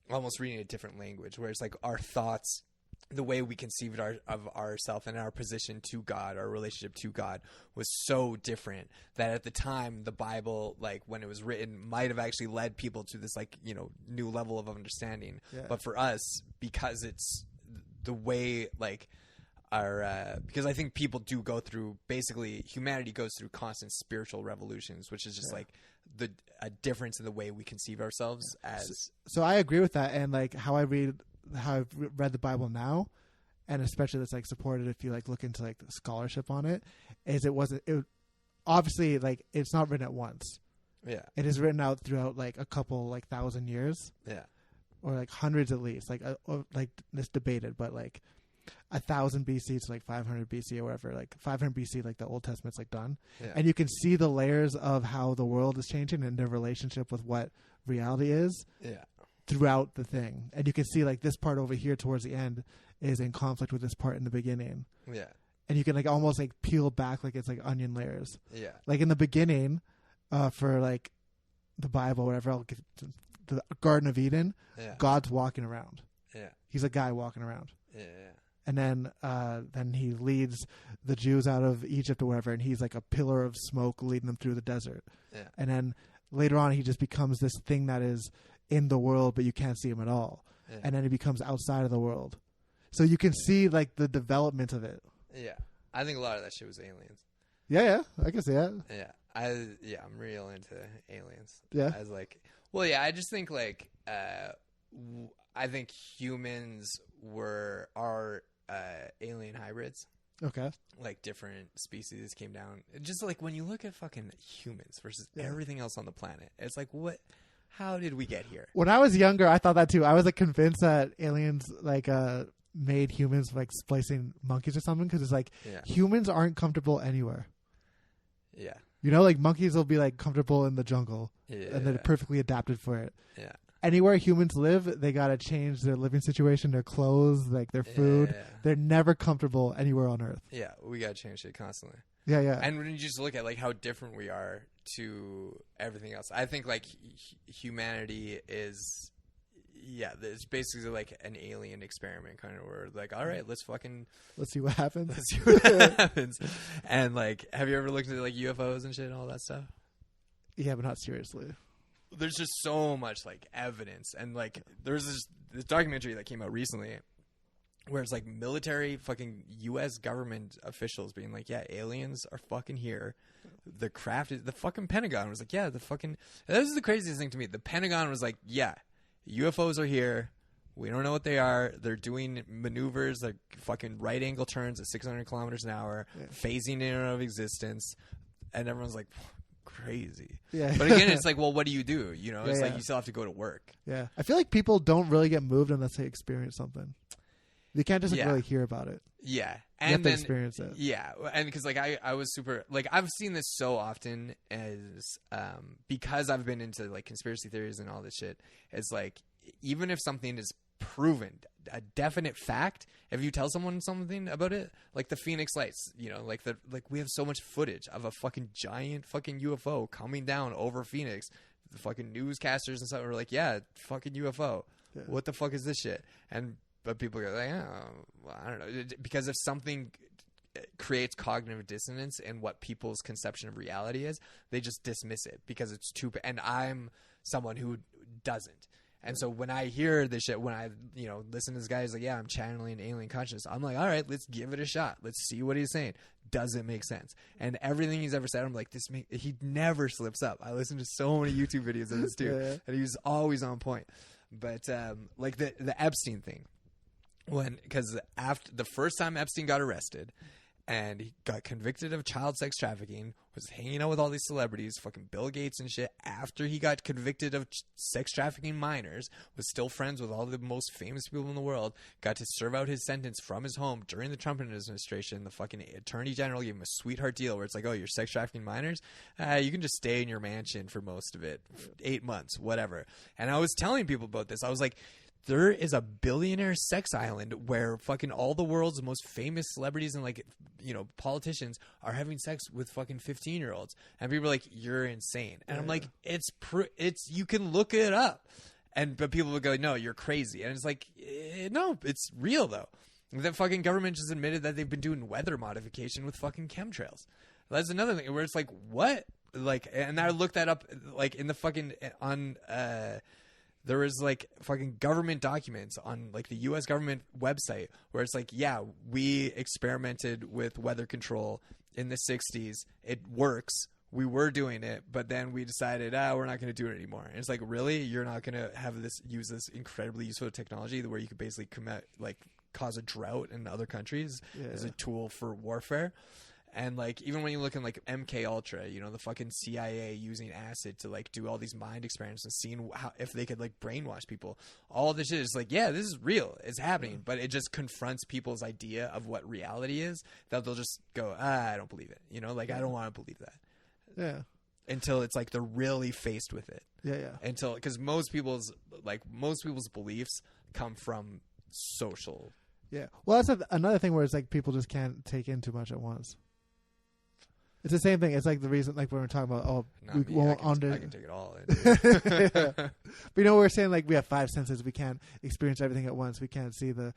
almost reading a different language, where it's like our thoughts, the way we conceived of ourselves and our position to God, our relationship to God, was so different that at the time the Bible, like when it was written, might have actually led people to this like, you know, new level of understanding. Yeah. But for us, because it's the way like our because I think people do go through, basically humanity goes through constant spiritual revolutions, which is just like a difference in the way we conceive ourselves as. So I agree with that, and like how I've read the Bible now, and especially that's like supported if you like look into like the scholarship on it, is it obviously like it's not written at once. Yeah. It is written out throughout like a couple like 1,000 years. Yeah. Or like hundreds at least. Like it's debated, but like 1,000 BC to like 500 BC or whatever. Like 500 BC, like the Old Testament's like done. Yeah. And you can see the layers of how the world is changing and their relationship with what reality is. Yeah. Throughout the thing, and you can see like this part over here towards the end is in conflict with this part in the beginning. Yeah. And you can like almost like peel back like it's like onion layers. Yeah. Like in the beginning, for like the Bible, whatever, I'll get the Garden of Eden. Yeah. God's walking around. Yeah. He's a guy walking around. Yeah. And then he leads the Jews out of Egypt or whatever, and he's like a pillar of smoke leading them through the desert. Yeah. And then later on, he just becomes this thing that is in the world, but you can't see him at all. Yeah. And then he becomes outside of the world. So you can see like the development of it. Yeah. I think a lot of that shit was aliens. Yeah, I can see that. Yeah. I'm real into aliens. Yeah. As like, well, yeah, I just think like, I think humans are alien hybrids. Okay. Like different species came down. Just like when you look at fucking humans versus everything else on the planet, it's like, how did we get here? When I was younger, I thought that too. I was like convinced that aliens like made humans like splicing monkeys or something, because it's like humans aren't comfortable anywhere. Yeah. You know, like monkeys will be like comfortable in the jungle, and they're perfectly adapted for it. Yeah. Anywhere humans live, they gotta change their living situation, their clothes, like their food. Yeah. They're never comfortable anywhere on Earth. Yeah, we gotta change shit constantly. Yeah. And when you just look at like how different we are to everything else, I think like humanity is, it's basically like an alien experiment kind of, where like, all right, let's see what happens. Let's see what happens. And like, have you ever looked into like UFOs and shit and all that stuff? Yeah, but not seriously. There's just so much like evidence, and like there's this documentary that came out recently where it's like military fucking U.S. government officials being like, yeah, aliens are fucking here. The craft is, the fucking Pentagon was like, this is the craziest thing to me. The Pentagon was like, yeah, UFOs are here. We don't know what they are. They're doing maneuvers, like fucking right angle turns at 600 kilometers an hour, phasing in and out of existence. And everyone's like, crazy. Yeah. But again, it's like, well, what do? You know, it's like you still have to go to work. Yeah. I feel like people don't really get moved unless they experience something. You can't just really hear about it. Yeah. And you have to experience it. Yeah. And because like I was super, like I've seen this so often as because I've been into like conspiracy theories and all this shit. It's like, even if something is proven, a definite fact, if you tell someone something about it, like the Phoenix Lights, you know, like we have so much footage of a fucking giant fucking UFO coming down over Phoenix. The fucking newscasters and stuff are like, yeah, fucking UFO. Yeah. What the fuck is this shit? But people go like, oh, well, I don't know, because if something creates cognitive dissonance in what people's conception of reality is, they just dismiss it because it's too. And I'm someone who doesn't. And so when I hear this shit, when I, you know, listen to this guy, he's like, yeah, I'm channeling alien consciousness. I'm like, all right, let's give it a shot. Let's see what he's saying. Does it make sense? And everything he's ever said, I'm like, he never slips up. I listen to so many YouTube videos of this dude, and he's always on point. But like the Epstein thing, because after the first time Epstein got arrested, and he got convicted of child sex trafficking, was hanging out with all these celebrities, fucking Bill Gates and shit. After he got convicted of sex trafficking minors, was still friends with all the most famous people in the world, got to serve out his sentence from his home during the Trump administration. The fucking attorney general gave him a sweetheart deal where it's like, oh, you're sex trafficking minors? You can just stay in your mansion for most of it. 8 months, whatever. And I was telling people about this. I was like, there is a billionaire sex island where fucking all the world's most famous celebrities and like, you know, politicians are having sex with fucking 15-year-olds. And people are like, you're insane. And I'm like, it's you can look it up. But people would go, no, you're crazy. And it's like, no, it's real though. The fucking government just admitted that they've been doing weather modification with fucking chemtrails. That's another thing where it's like, what? Like, and I looked that up like in the fucking there was like fucking government documents on like the U.S. government website where it's like, yeah, we experimented with weather control in the 60s. It works. We were doing it, but then we decided, we're not going to do it anymore. And it's like, really? You're not going to use this incredibly useful technology where you could basically cause a drought in other countries as a tool for warfare? And like, even when you look in like MK Ultra, you know, the fucking CIA using acid to like do all these mind experiments and seeing if they could like brainwash people, all this shit is like, yeah, this is real, it's happening, but it just confronts people's idea of what reality is, that they'll just go, I don't believe it, you know, like I don't want to believe that. Yeah. Until it's like they're really faced with it. Yeah. Until, because most people's beliefs come from social. Yeah. Well, that's another thing where it's like people just can't take in too much at once. It's the same thing. It's like the reason, like when we're talking about, I can take it all. But you know, we're saying like we have 5 senses. We can't experience everything at once. We can't see the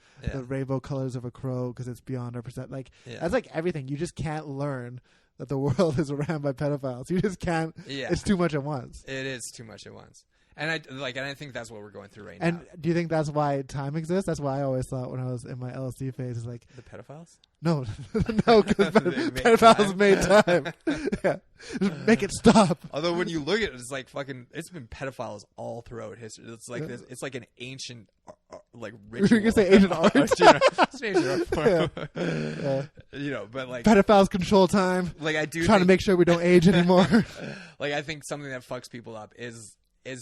rainbow colors of a crow because it's beyond our perception. Like that's like everything. You just can't learn that the world is ran by pedophiles. You just can't. Yeah. It's too much at once. It is too much at once. And I think that's what we're going through right now. And do you think that's why time exists? That's why I always thought when I was in my LSD phase, is like the pedophiles. No, because pedophiles made time. Yeah, just make it stop. Although when you look at it, it's like fucking. It's been pedophiles all throughout history. It's like this. It's like an ancient, like ritual. You can say ancient art. You know, but like pedophiles control time. Like I do trying to make sure we don't age anymore. Like I think something that fucks people up is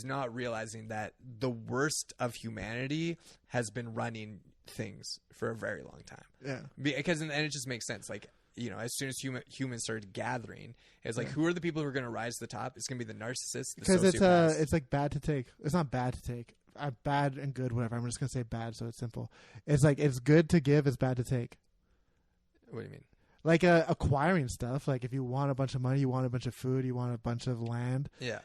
not realizing that the worst of humanity has been running things for a very long time. Yeah. Because and it just makes sense. Like, you know, as soon as humans started gathering, it's like, who are the people who are going to rise to the top? It's going to be the narcissists, the sociopaths. It's like bad to take. It's not bad to take. Bad and good, whatever. I'm just going to say bad so it's simple. It's like it's good to give, it's bad to take. What do you mean? Like acquiring stuff. Like if you want a bunch of money, you want a bunch of food, you want a bunch of land. Yeah.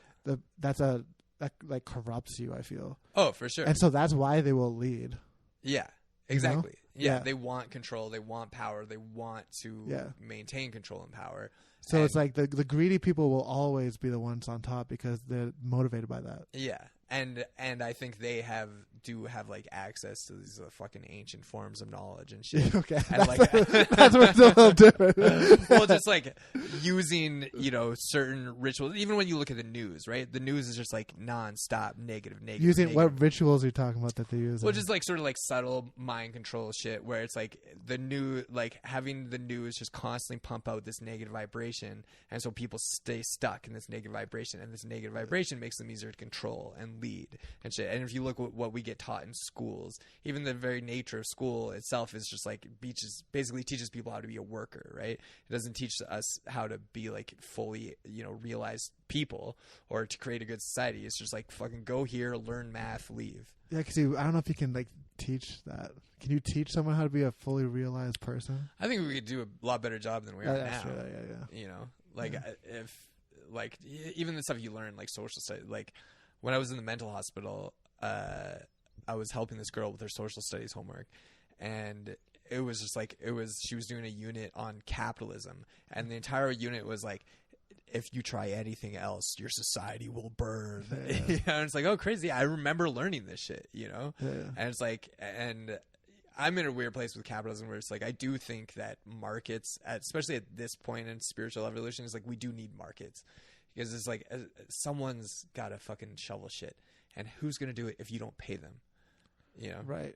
That like corrupts you, I feel. Oh, for sure. And so that's why they will lead. Yeah, exactly. You know? Yeah, they want control. They want power. They want to maintain control and power. So it's like the greedy people will always be the ones on top because they're motivated by that. Yeah. And I think they do have like access to these fucking ancient forms of knowledge and shit. Okay, and that's what's a little different. Well, just like using certain rituals. Even when you look at the news, right? The news is just like nonstop negative. Using what rituals are you talking about that they use? Well, just like sort of like subtle mind control shit, where it's like having the news just constantly pump out this negative vibration, and so people stay stuck in this negative vibration, and this negative vibration makes them easier to control and lead and shit. And if you look at what we get taught in schools, even the very nature of school itself is just like basically teaches people how to be a worker, right? It doesn't teach us how to be like fully realized people or to create a good society. It's just like fucking go here, learn math, leave. Yeah, because I don't know if you can like teach that. Can you teach someone how to be a fully realized person? I think we could do a lot better job than we are now. True. Yeah. If like even the stuff you learn like social studies, like when I was in the mental hospital, I was helping this girl with her social studies homework, and it was just like she was doing a unit on capitalism, and the entire unit was like, if you try anything else, your society will burn. Yeah. And it's like, oh, crazy. I remember learning this shit, Yeah. And it's like, and I'm in a weird place with capitalism where it's like, I do think that markets, especially at this point in spiritual evolution, is like, we do need markets. Because it's like, someone's got to fucking shovel shit. And who's going to do it if you don't pay them? Right.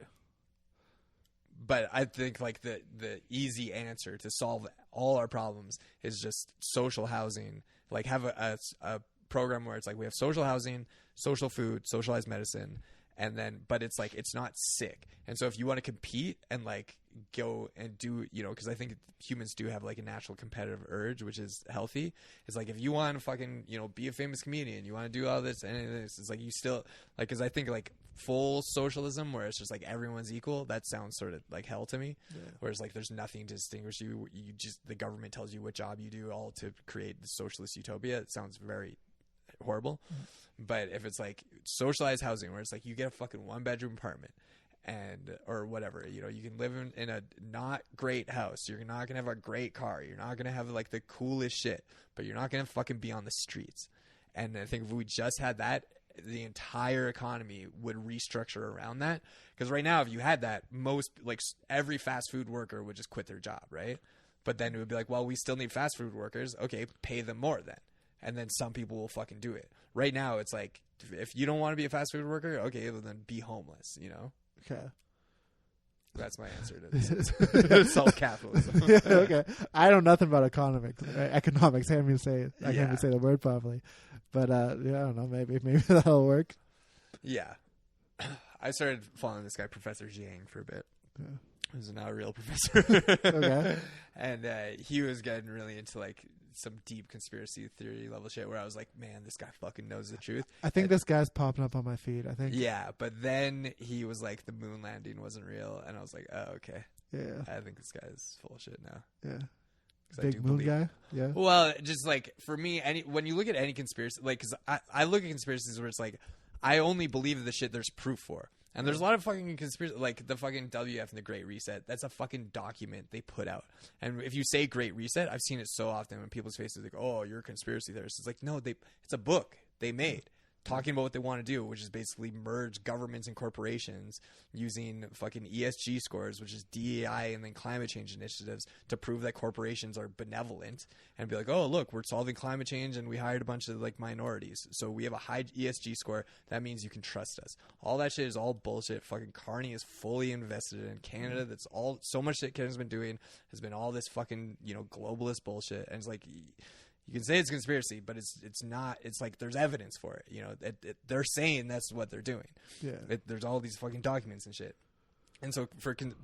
But I think like the easy answer to solve all our problems is just social housing. Like have a program where it's like we have social housing, social food, socialized medicine, and then but it's like it's not sick. And so if you want to compete and like go and do because I think humans do have like a natural competitive urge, which is healthy. It's like if you want to fucking be a famous comedian, you want to do all this and this, it's like you still like, because I think like full socialism where it's just like everyone's equal, that sounds sort of like hell to me. Whereas like there's nothing to distinguish you just the government tells you what job you do all to create the socialist utopia. It sounds very horrible. But if it's like socialized housing where it's like you get a fucking 1-bedroom apartment and or whatever, you can live in a not great house, you're not gonna have a great car, you're not gonna have like the coolest shit, but you're not gonna fucking be on the streets. And I think if we just had that, the entire economy would restructure around that. Because right now if you had that, most like every fast food worker would just quit their job, right? But then it would be like, well, we still need fast food workers, okay, pay them more then, and then some people will fucking do it. Right now it's like, if you don't want to be a fast food worker, okay, well, then be homeless, Okay. That's my answer to this. Self-capitalism. Yeah, okay. I know nothing about economics. I can't even say it. I can't even say the word properly. But I don't know. Maybe that'll work. Yeah. I started following this guy, Professor Jiang, for a bit. Yeah. Who's not a real professor. Okay. And he was getting really into like some deep conspiracy theory level shit where I was like, man, this guy fucking knows the truth. I think this guy's popping up on my feed. I think. Yeah, but then he was like, the moon landing wasn't real, and I was like, oh, okay. Yeah. I think this guy's full of shit now. Yeah. Big moon guy. Yeah. Well, just like for me, when you look at any conspiracy, like, because I look at conspiracies where it's like, I only believe the shit there's proof for. And there's a lot of fucking conspiracy, like the fucking WF and the Great Reset. That's a fucking document they put out. And if you say Great Reset, I've seen it so often when people's faces like, "Oh, you're a conspiracy theorist." It's like, no, it's a book they made talking about what they want to do, which is basically merge governments and corporations using fucking ESG scores, which is DEI and then climate change initiatives to prove that corporations are benevolent and be like, oh, look, we're solving climate change and we hired a bunch of like minorities. So we have a high ESG score. That means you can trust us. All that shit is all bullshit. Fucking Carney is fully invested in Canada. That's all, so much that Canada's been doing has been all this fucking, globalist bullshit. And it's like, you can say it's conspiracy, but it's not. It's like there's evidence for it. They're saying that's what they're doing. Yeah. There's all these fucking documents and shit. And so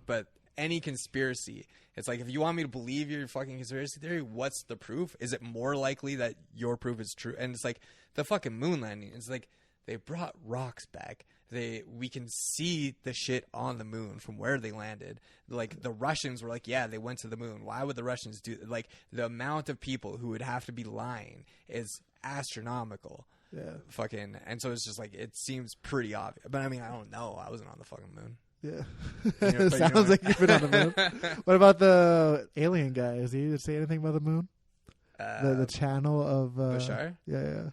but any conspiracy, it's like if you want me to believe your fucking conspiracy theory, what's the proof? Is it more likely that your proof is true? And it's like the fucking moon landing. It's like they brought rocks back. We can see the shit on the moon from where they landed. Like the Russians were like, yeah, they went to the moon. Why would the Russians do like the amount of people who would have to be lying is astronomical. Yeah. Fucking, and so it's just like it seems pretty obvious. But I mean, I don't know. I wasn't on the fucking moon. Yeah. It sounds like you've been on the moon. What about the alien guy? Does he say anything about the moon? The channel of Bashar? Yeah.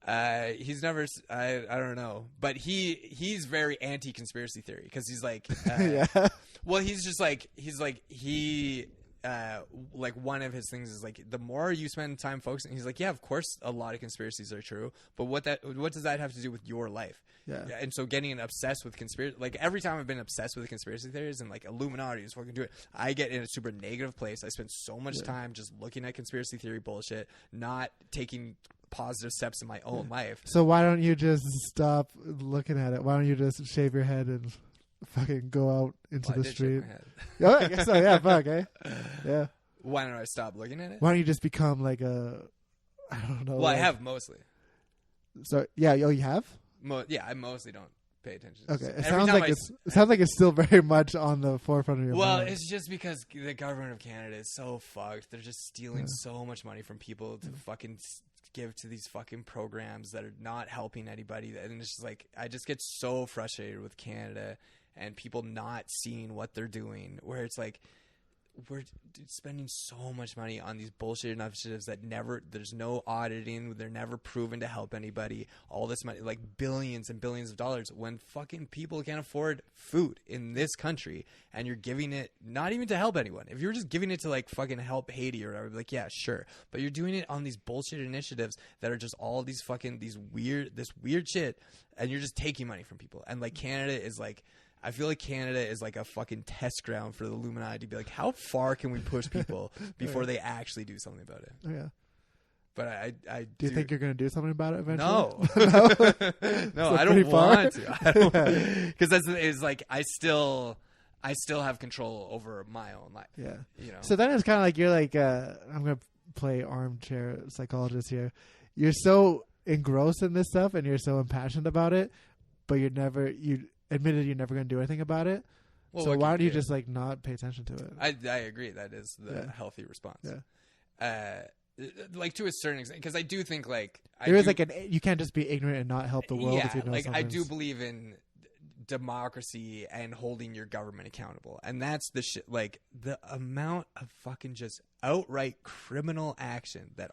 He's never. I don't know, but he's very anti-conspiracy theory because he's like, yeah. Well, he's just like like one of his things is like the more you spend time focusing, he's like, yeah, of course, a lot of conspiracies are true, but what does that have to do with your life? Yeah. And so getting obsessed with conspiracy, like every time I've been obsessed with conspiracy theories and like Illuminati is fucking do it, I get in a super negative place. I spend so much time just looking at conspiracy theory bullshit, not taking positive steps in my own life. So why don't you just stop looking at it? Why don't you just shave your head and fucking go out into the street? Oh, I guess so. Yeah, fuck, eh? Yeah. Why don't I stop looking at it? Why don't you just become like I don't know. Well, I have mostly. So yeah, you have? Yeah, I mostly don't pay attention. Okay, it sounds like it's still very much on the forefront of your mind. Well, it's just because the government of Canada is so fucked. They're just stealing so much money from people to fucking give to these fucking programs that are not helping anybody. And it's just like I just get so frustrated with Canada and people not seeing what they're doing. Where it's like we're spending so much money on these bullshit initiatives that there's no auditing, they're never proven to help anybody. All this money, like billions and billions of dollars, when fucking people can't afford food in this country, and you're giving it not even to help anyone. If you're just giving it to like fucking help Haiti or whatever, like yeah, sure, but you're doing it on these bullshit initiatives that are just all these fucking this weird shit, and you're just taking money from people. And like Canada is like, I feel like Canada is like a fucking test ground for the Illuminati to be like, how far can we push people before they actually do something about it? Oh, yeah. But I do you think you're going to do something about it eventually? No. No, I don't want to. Because it's like I still have control over my own life. Yeah. You know. So then it's kind of like you're like I'm going to play armchair psychologist here. You're so engrossed in this stuff and you're so impassioned about it, but you admitted you're never going to do anything about it. Well, so why don't you just like not pay attention to it? I agree. That is the healthy response. Yeah. Like to a certain extent, because I do think like you can't just be ignorant and not help the world. Yeah, if you know like I do believe in democracy and holding your government accountable, and that's the shit. Like the amount of fucking just outright criminal action that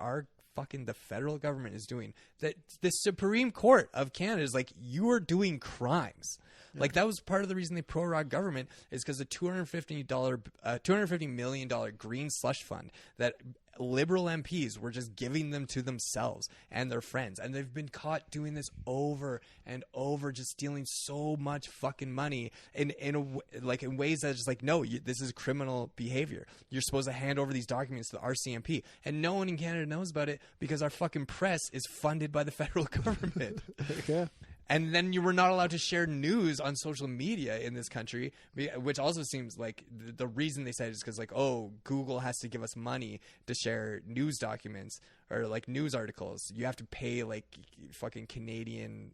the federal government is doing, that the Supreme Court of Canada is like, you are doing crimes. Yeah. Like that was part of the reason they prorogued government, is because the $250 million green slush fund that liberal MPs were just giving them to themselves and their friends, and they've been caught doing this over and over, just stealing so much fucking money in ways that are just like, no, this is criminal behavior. You're supposed to hand over these documents to the RCMP, and no one in Canada knows about it because our fucking press is funded by the federal government. Yeah. And then you were not allowed to share news on social media in this country, which also seems like the reason they said is because like, oh, Google has to give us money to share news documents or like news articles. You have to pay like fucking Canadian,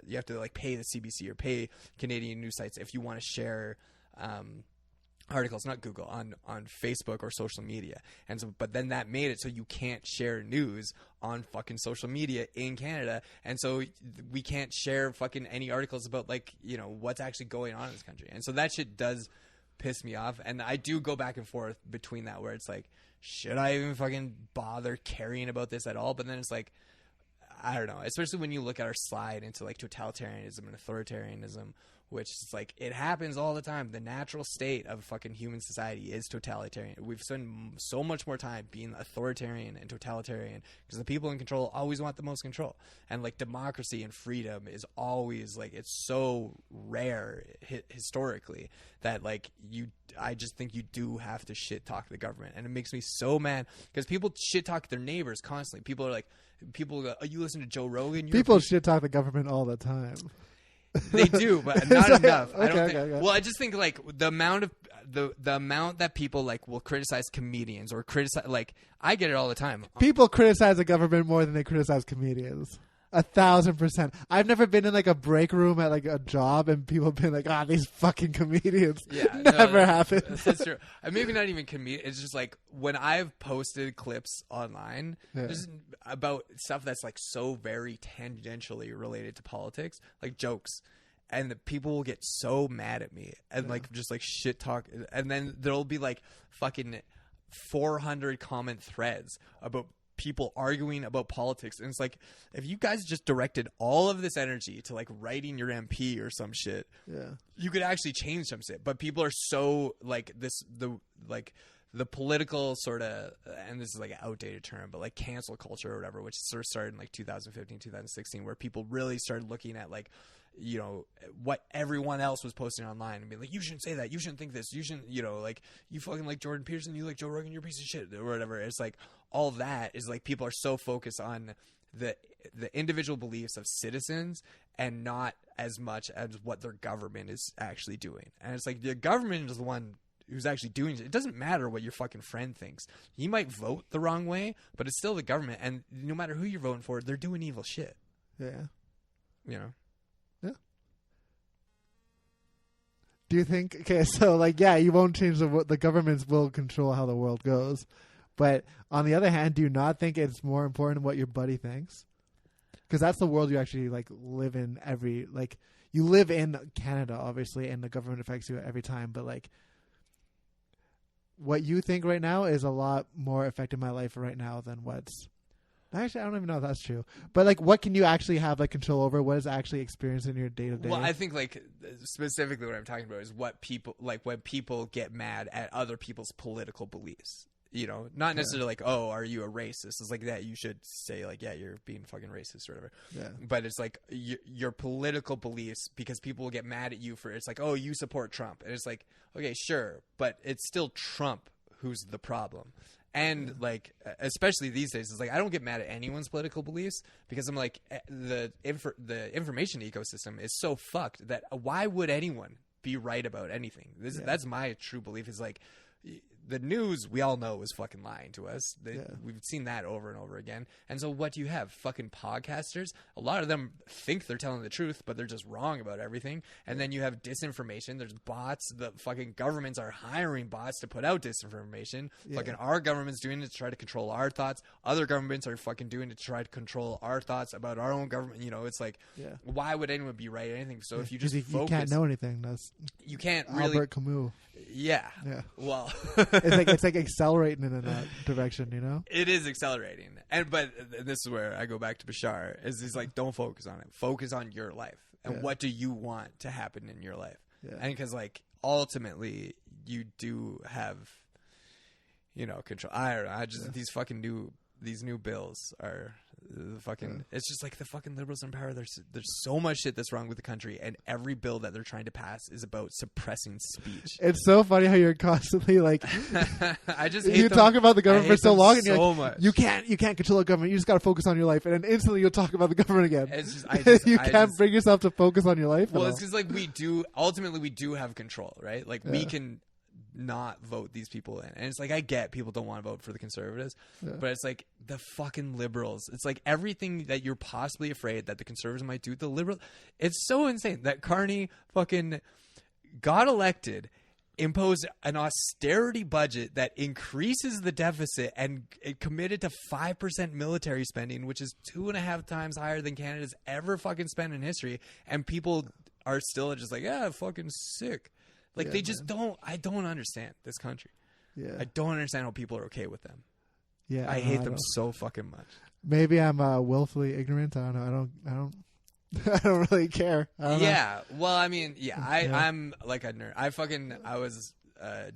you have to like pay the CBC or pay Canadian news sites if you want to share articles, not Google, on Facebook or social media. And so, but then that made it so you can't share news on fucking social media in Canada. And so we can't share fucking any articles about like, you know, what's actually going on in this country. And so that shit does piss me off. And I do go back and forth between that, where it's like, should I even fucking bother caring about this at all? But then it's like, I don't know, especially when you look at our slide into like totalitarianism and authoritarianism, which is like, it happens all the time. The natural state of fucking human society is totalitarian. We've spent so much more time being authoritarian and totalitarian because the people in control always want the most control. And like democracy and freedom is always like, it's so rare historically that like I just think you do have to shit talk the government. And it makes me so mad because people shit talk their neighbors constantly. People are like, go, oh, you listen to Joe Rogan? People shit talk the government all the time. They do, but not enough. Okay, I don't think. Okay. Well, I just think like the amount that people like will criticize comedians or criticize, like I get it all the time. People criticize the government more than they criticize comedians. 1,000%. I've never been in like a break room at like a job and people been like, these fucking comedians. Yeah, never happened. That's true. Maybe not even comedian. It's just like when I've posted clips online just about stuff that's like so very tangentially related to politics, like jokes, and the people will get so mad at me and like just like shit talk, and then there'll be like fucking 400 comment threads about people arguing about politics. And it's like, if you guys just directed all of this energy to like writing your MP or some shit, you could actually change some shit. But people are so like the political sort of, and this is like an outdated term, but like cancel culture or whatever, which sort of started in like 2015, 2016, where people really started looking at like, you know, what everyone else was posting online and be like, you shouldn't say that, you shouldn't think this, you shouldn't, you know, like, you fucking like Jordan Peterson, you like Joe Rogan, you're a piece of shit or whatever. It's like all that is like people are so focused on the individual beliefs of citizens and not as much as what their government is actually doing. And it's like the government is the one who's actually doing it. It doesn't matter what your fucking friend thinks. He might vote the wrong way, but it's still the government, and no matter who you're voting for, they're doing evil shit. Yeah. You know? Yeah. Do you think, okay, so like, yeah, you won't change the governments will control how the world goes. But on the other hand, do you not think it's more important what your buddy thinks? Because that's the world you actually like live in you live in Canada, obviously, and the government affects you every time, but like, what you think right now is a lot more affecting my life right now than what's... Actually, I don't even know if that's true. But, like, what can you actually have, like, control over? What is actually experienced in your day-to-day? Well, I think, like, specifically what I'm talking about is what people... Like, when people get mad at other people's political beliefs. You know? Not necessarily like, oh, are you a racist? It's like that. You should say, like, yeah, you're being fucking racist or whatever. Yeah. But it's like your political beliefs, because people will get mad at you for... It's like, oh, you support Trump. And it's like, okay, sure. But it's still Trump who's the problem. And like, especially these days, it's like I don't get mad at anyone's political beliefs because I'm like the information ecosystem is so fucked that why would anyone be right about anything? That's my true belief. Is like the news we all know is fucking lying to us. We've seen that over and over again. And so what do you have? Fucking podcasters. A lot of them think they're telling the truth, but they're just wrong about everything. And then you have disinformation. There's bots. The fucking governments are hiring bots to put out disinformation. Fucking our government's doing it to try to control our thoughts. Other governments are fucking doing it to try to control our thoughts about our own government. You know, it's like, why would anyone be right at anything? So if you just focus, you can't know anything. You can't really. Albert Camus. Yeah. Well, it's like accelerating in that direction, you know? It is accelerating. But this is where I go back to Bashar. Is he's like, don't focus on it. Focus on your life. And what do you want to happen in your life? Yeah. And because like ultimately you do have, you know, control. I don't know. These new bills are the fucking. It's just like the fucking liberals in power. There's so much shit that's wrong with the country, and every bill that they're trying to pass is about suppressing speech. It's so funny how you're constantly like, I just hate you them. talk about the government for so long, and you're so like, much. you can't control the government. You just got to focus on your life, and then instantly you'll talk about the government again. It's just, you can't bring yourself to focus on your life. Well, it's because like we do have control, right? Like we can not vote these people in, and it's like I get people don't want to vote for the conservatives, but it's like the fucking liberals. It's like everything that you're possibly afraid that the conservatives might do, the liberal. It's so insane that Carney fucking got elected, imposed an austerity budget that increases the deficit, and it committed to 5% military spending, which is 2.5 times higher than Canada's ever fucking spent in history, and people are still just like, fucking sick. Like they just don't. I don't understand this country. Yeah, I don't understand how people are okay with them. Yeah, I hate them so fucking much. Maybe I'm willfully ignorant. I don't know. I don't. I don't really care. Yeah. Well, I mean, I'm like a nerd.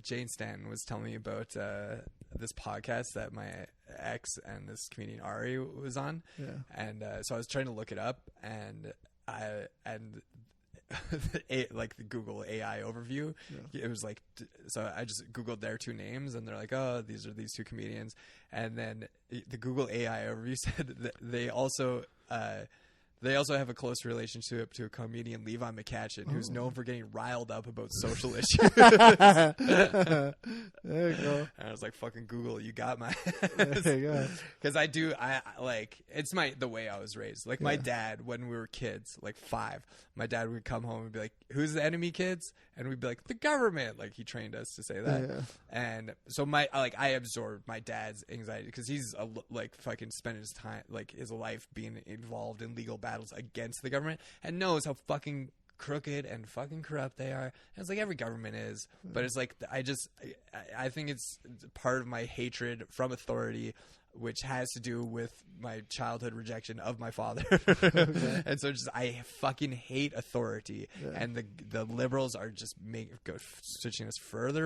Jane Stanton was telling me about this podcast that my ex and this comedian Ari was on. Yeah. And so I was trying to look it up, and like the Google AI overview, it was like, so I just Googled their two names, and they're like, oh, these are these two comedians, and then the Google AI overview said that they also have a close relationship to a comedian, Levi McCatchin, who's known for getting riled up about social issues. There you go. And I was like, fucking Google, you got my ass. There you go. Because I like, it's the way I was raised. Like my dad, when we were kids, like 5, my dad would come home and be like, who's the enemy, kids? And we'd be like, the government. Like he trained us to say that. Yeah. And so I absorbed my dad's anxiety because he's like fucking spent his time, like his life being involved in legal battles against the government, and knows how fucking crooked and fucking corrupt they are. And it's like every government is, but it's like I think it's part of my hatred from authority, which has to do with my childhood rejection of my father. And so I fucking hate authority. And the liberals are just switching us further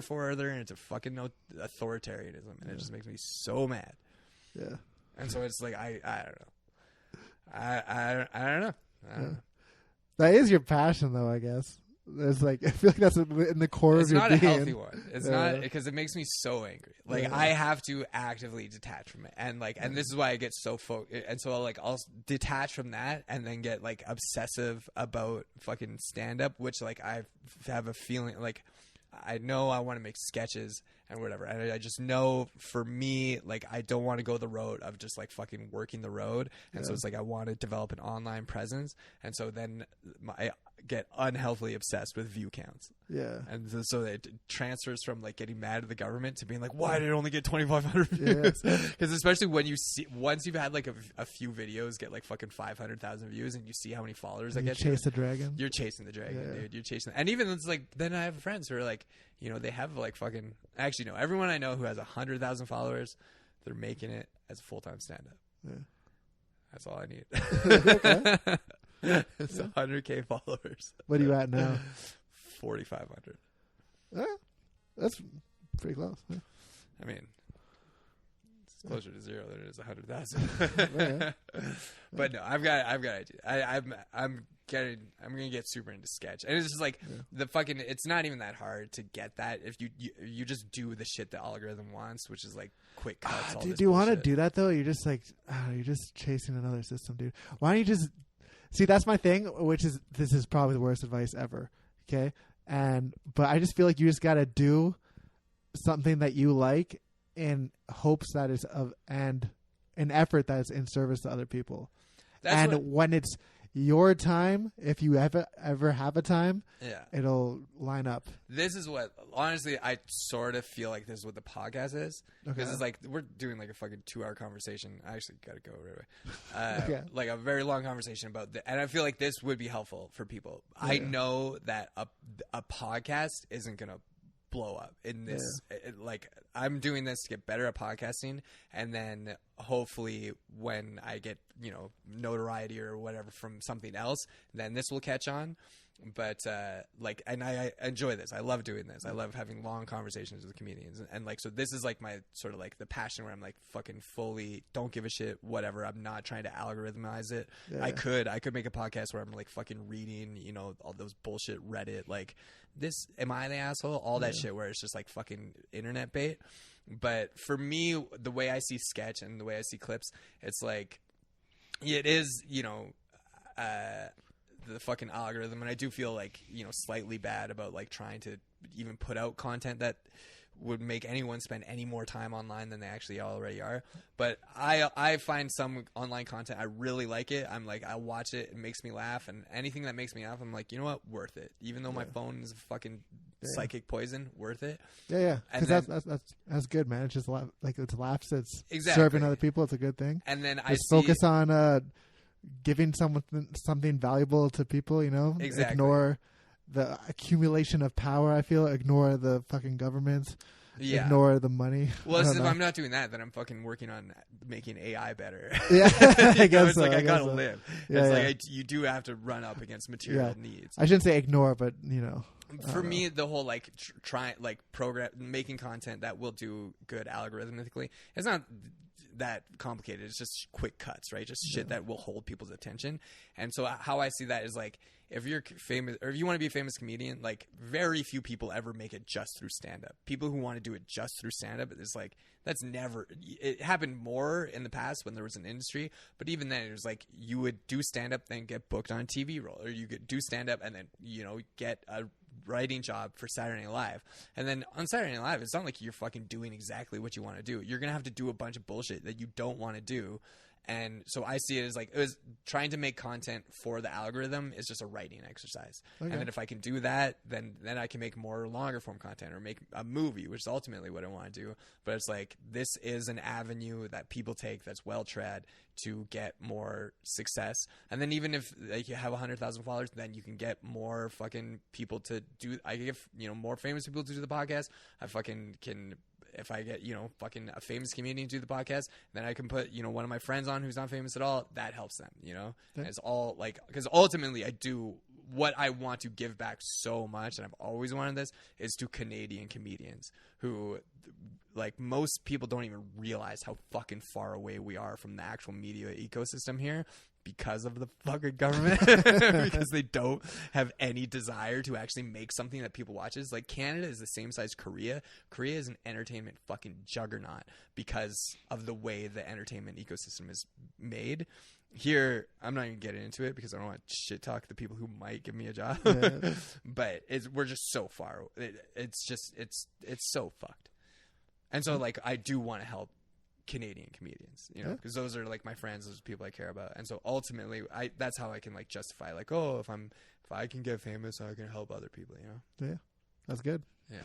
into fucking authoritarianism. And it just makes me so mad. Yeah. And so it's like, I don't know. I don't know. That is your passion, though, I guess. It's like, I feel like that's in the core of your being. It's not a healthy one. It's not, because it makes me so angry. Like, I have to actively detach from it. And like, and this is why I get so focused. And so like, I'll detach from that and then get like obsessive about fucking stand up, which like I have a feeling like I know I want to make sketches and whatever. And I just know for me, like, I don't want to go the road of just like fucking working the road. And so it's like, I want to develop an online presence. And so then I get unhealthily obsessed with view counts. Yeah. And so it transfers from like getting mad at the government to being like, why did it only get 2,500 views? Because especially when you see, once you've had like a few videos get like fucking 500,000 views and you see how many followers I get. Chase the dragon. You're chasing the dragon, dude. You're chasing. And even it's like, then I have friends who are like, you know, they have like fucking, actually no, everyone I know who has 100,000 followers, they're making it as a full-time stand-up. Yeah. That's all I need. Okay. It's 100K followers. What are you at now? 4,500. That's pretty close. Yeah. I mean, it's closer to zero than it is 100,000. But no, I've got ideas. I'm gonna get super into sketch, and it's just like the fucking. It's not even that hard to get that if you just do the shit the algorithm wants, which is like quick cuts. Do you want to do that though? You're just like you're just chasing another system, dude. Why don't you just see? That's my thing. Which is this is probably the worst advice ever. Okay, but I just feel like you just gotta do something that you like in hopes that it's and an effort that is in service to other people. When it's your time, if you ever have a time, it'll line up. This is what, honestly, I sort of feel like this is what the podcast is. Because it's like, we're doing like a fucking 2-hour conversation. I actually got to go right away. Like a very long conversation about and I feel like this would be helpful for people. I know that a podcast isn't going to blow up in this. Like, I'm doing this to get better at podcasting, and then hopefully when I get, you know, notoriety or whatever from something else, then this will catch on. But like, and I enjoy this. I love doing this. I love having long conversations with comedians, and like, so this is like my sort of like the passion where I'm like fucking fully don't give a shit, whatever. I'm not trying to algorithmize it. I could make a podcast where I'm like fucking reading, you know, all those bullshit Reddit, like this, am I the asshole? All that shit where it's just like fucking internet bait. But for me, the way I see sketch and the way I see clips, it's like, it is, you know, the fucking algorithm, and I do feel like, you know, slightly bad about like trying to even put out content that would make anyone spend any more time online than they actually already are. But I find some online content, I really like it. I'm like, I watch it, it makes me laugh, and anything that makes me laugh, I'm like, you know what, worth it. Even though my phone is fucking psychic poison, worth it. Because that's good, man. It's just like it's laughs. It's serving other people. It's a good thing. And then just focus on giving someone something valuable to people. You know, ignore the accumulation of power. I feel ignore the fucking governments. Ignore the money. Well, if I'm not doing that, then I'm fucking working on making AI better. I guess it's like I gotta so. Live. It's like you do have to run up against material needs. I shouldn't say ignore, but you know. For me, the whole like program making content that will do good algorithmically, it's not that complicated. It's just quick cuts, right? Just shit that will hold people's attention. And so how I see that is like, if you're famous, or if you want to be a famous comedian, like very few people ever make it just through stand-up. People who want to do it just through stand-up, it's like, that's never, it happened more in the past when there was an industry, but even then it was like, you would do stand-up, then get booked on a TV role, or you could do stand-up and then, you know, get a writing job for Saturday Night Live. And then on Saturday Night Live, it's not like you're fucking doing exactly what you want to do. You're going to have to do a bunch of bullshit that you don't want to do. And so I see it as like, it was trying to make content for the algorithm is just a writing exercise. Okay. And then if I can do that, then I can make more longer form content or make a movie, which is ultimately what I want to do. But it's like, this is an avenue that people take that's well tread to get more success. And then even if like you have 100,000 followers, then you can get more fucking people to do, I get, more famous people to do the podcast. I fucking can, if I get, fucking a famous comedian to do the podcast, then I can put, one of my friends on who's not famous at all. That helps them, Yeah. It's all like, because ultimately I do what I want to give back so much, and I've always wanted this, is to Canadian comedians who, like, most people don't even realize how fucking far away we are from the actual media ecosystem here. Because of the fucking government, because they don't have any desire to actually make something that people watches. Like, Canada is the same size Korea. Korea is an entertainment fucking juggernaut because of the way the entertainment ecosystem is made. Here, I'm not even getting into it because I don't want to shit talk the people who might give me a job. Yeah. But we're just so far. It's so fucked. And so, like, I do want to help Canadian comedians, because those are like my friends, those are people I care about. And so ultimately that's how I can like justify like, oh, if I can get famous, I can help other people, Yeah, that's good. Yeah,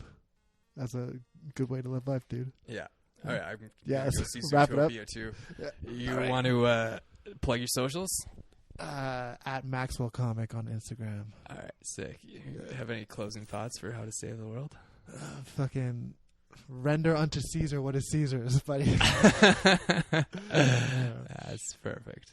that's a good way to live life, dude. Yeah. All right. Let's see wrap it up too. Yeah. You want to plug your socials? At Maxwell Comic on Instagram. All right, sick. You have any closing thoughts for how to save the world? Fucking render unto Caesar what is Caesar's, buddy. That's perfect.